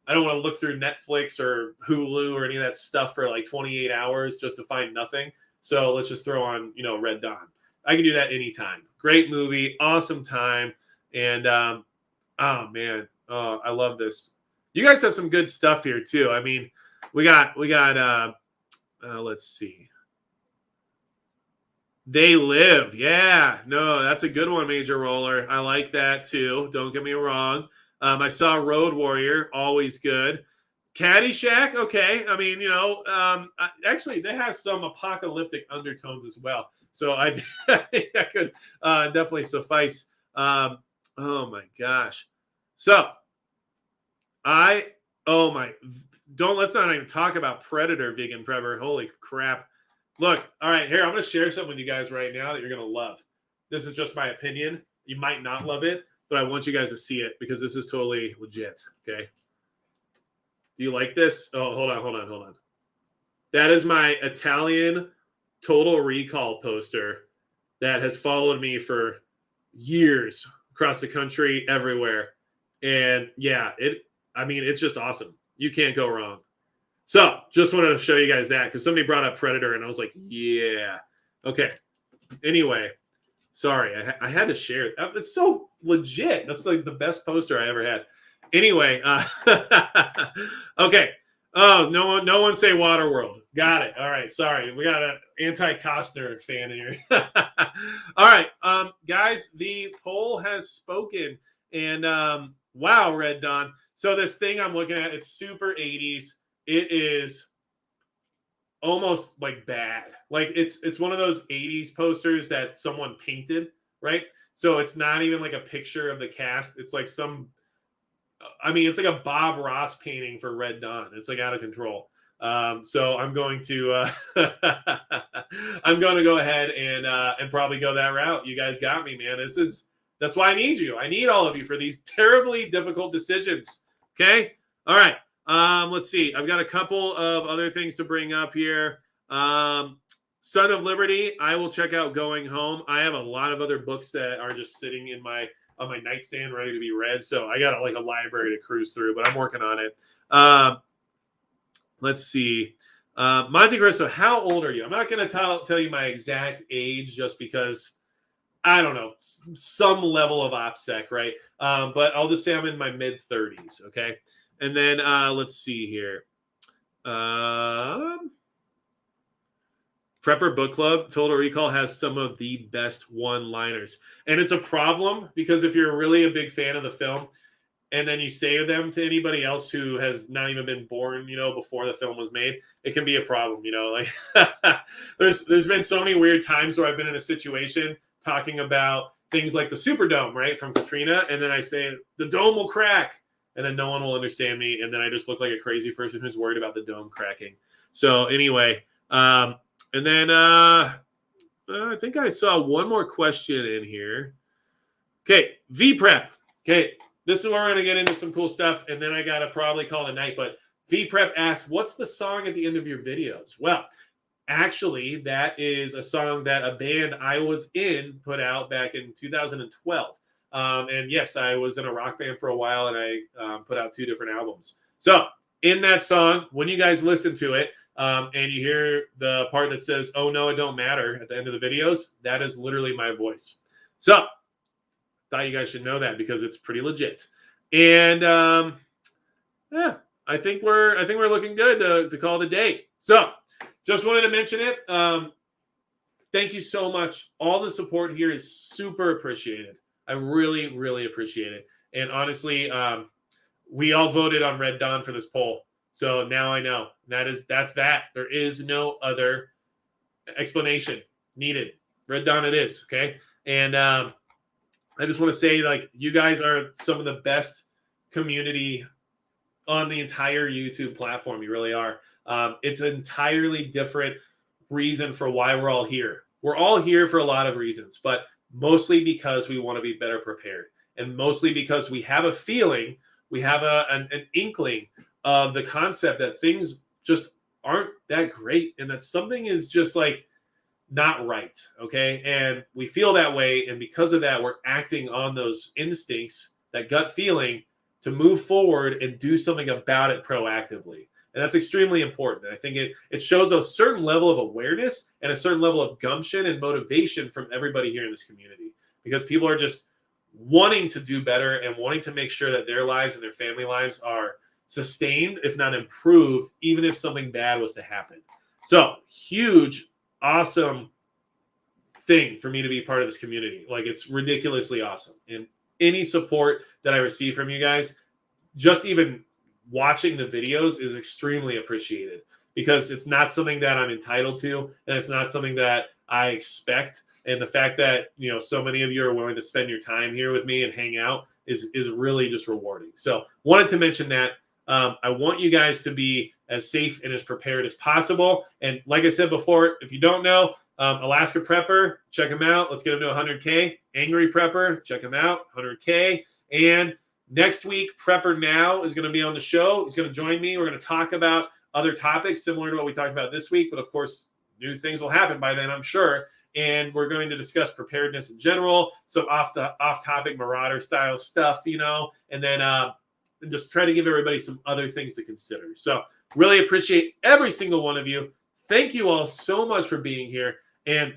I don't want to look through Netflix or Hulu or any of that stuff for like 28 hours just to find nothing. So let's just throw on, Red Dawn. I can do that anytime. Great movie. Awesome time. And, oh man. Oh, I love this. You guys have some good stuff here too. I mean, we got let's see. They Live. Yeah, no, that's a good one, Major Roller. I like that too. Don't get me wrong. I saw Road Warrior, always good. Caddyshack, okay. I mean, actually, that has some apocalyptic undertones as well. So I think that could definitely suffice. Oh my gosh. So let's not even talk about Predator Vegan Prepper. Holy crap. Look, all right, here, I'm going to share something with you guys right now that you're going to love. This is just my opinion. You might not love it, but I want you guys to see it because this is totally legit, okay? Do you like this? Oh, hold on. That is my Italian Total Recall poster that has followed me for years across the country, everywhere. And yeah, it's just awesome. You can't go wrong. So just wanted to show you guys that because somebody brought up Predator and I was like, yeah. Okay. Anyway, sorry. I had to share it. It's so legit. That's like the best poster I ever had. Anyway. Okay. Oh, no one say Waterworld. Got it. All right. Sorry. We got an anti-Costner fan here. All right. Guys, the poll has spoken and wow, Red Dawn. So this thing I'm looking at, it's super 80s. It is almost like bad. Like it's one of those 80s posters that someone painted, right? So it's not even like a picture of the cast. It's like it's like a Bob Ross painting for Red Dawn. It's like out of control. So I'm going to go ahead and probably go that route. You guys got me, man. That's why I need you. I need all of you for these terribly difficult decisions. Okay. All right. Let's see. I've got a couple of other things to bring up here. Son of Liberty. I will check out Going Home. I have a lot of other books that are just sitting on my nightstand ready to be read. So I got a library to cruise through, but I'm working on it. Let's see. Monte Cristo, how old are you? I'm not going to tell you my exact age just because I don't know, some level of OPSEC, right? But I'll just say I'm in my mid 30s. Okay. And then let's see here. Prepper Book Club, Total Recall has some of the best one-liners. And it's a problem because if you're really a big fan of the film and then you say them to anybody else who has not even been born, before the film was made, it can be a problem, like there's been so many weird times where I've been in a situation talking about things like the Superdome, right, from Katrina, and then I say, the dome will crack. And then no one will understand me. And then I just look like a crazy person who's worried about the dome cracking. So anyway, and then I think I saw one more question in here. Okay, V-Prep. Okay, this is where we're going to get into some cool stuff. And then I got to probably call it a night. But V-Prep asks, what's the song at the end of your videos? Well, actually, that is a song that a band I was in put out back in 2012. And yes, I was in a rock band for a while and I put out 2 different albums. So in that song, when you guys listen to it and you hear the part that says, oh, no, it don't matter at the end of the videos, that is literally my voice. So thought you guys should know that because it's pretty legit. And yeah, I think we're looking good to call it a day. So just wanted to mention it. Thank you so much. All the support here is super appreciated. I really, really appreciate it. And honestly, we all voted on Red Dawn for this poll. So now I know that's that. There is no other explanation needed. Red Dawn it is. Okay. And I just want to say, like, you guys are some of the best community on the entire YouTube platform. You really are. It's an entirely different reason for why we're all here. We're all here for a lot of reasons, but mostly because we want to be better prepared, and mostly because we have a feeling, we have an inkling of the concept that things just aren't that great, and that something is just like not right. Okay. And we feel that way. And because of that, we're acting on those instincts, that gut feeling, to move forward and do something about it proactively. And that's extremely important. I think it shows a certain level of awareness and a certain level of gumption and motivation from everybody here in this community, because people are just wanting to do better and wanting to make sure that their lives and their family lives are sustained, if not improved, even if something bad was to happen. So huge, awesome thing for me to be part of this community. Like, it's ridiculously awesome. And any support that I receive from you guys, just even watching the videos, is extremely appreciated, because it's not something that I'm entitled to, and it's not something that I expect. And the fact that, you know, so many of you are willing to spend your time here with me and hang out is really just rewarding. So wanted to mention that. I want you guys to be as safe and as prepared as possible. And like I said before, if you don't know, Alaska Prepper, check him out. Let's get him to 100K. Angry Prepper, check him out, 100K. And next week, Prepper Now is going to be on the show. He's going to join me. We're going to talk about other topics similar to what we talked about this week. But of course, new things will happen by then, I'm sure. And we're going to discuss preparedness in general, some off-topic Marauder style stuff, you know, and then just try to give everybody some other things to consider. So really appreciate every single one of you. Thank you all so much for being here. And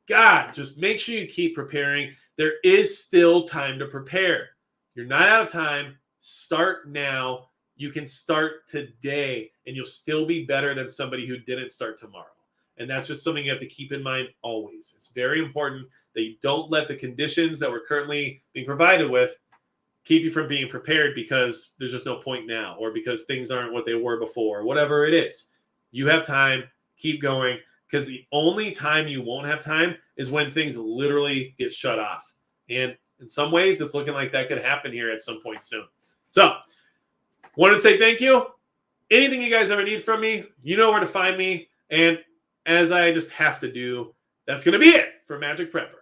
God, just make sure you keep preparing. There is still time to prepare. You're not out of time. Start now. You can start today, and you'll still be better than somebody who didn't start tomorrow. And that's just something you have to keep in mind always. It's very important that you don't let the conditions that we're currently being provided with keep you from being prepared, because there's just no point now, or because things aren't what they were before, whatever it is. You have time. Keep going, because the only time you won't have time is when things literally get shut off. And in some ways, it's looking like that could happen here at some point soon. So wanted to say thank you. Anything you guys ever need from me, you know where to find me. And as I just have to do, that's going to be it for Magic Prepper.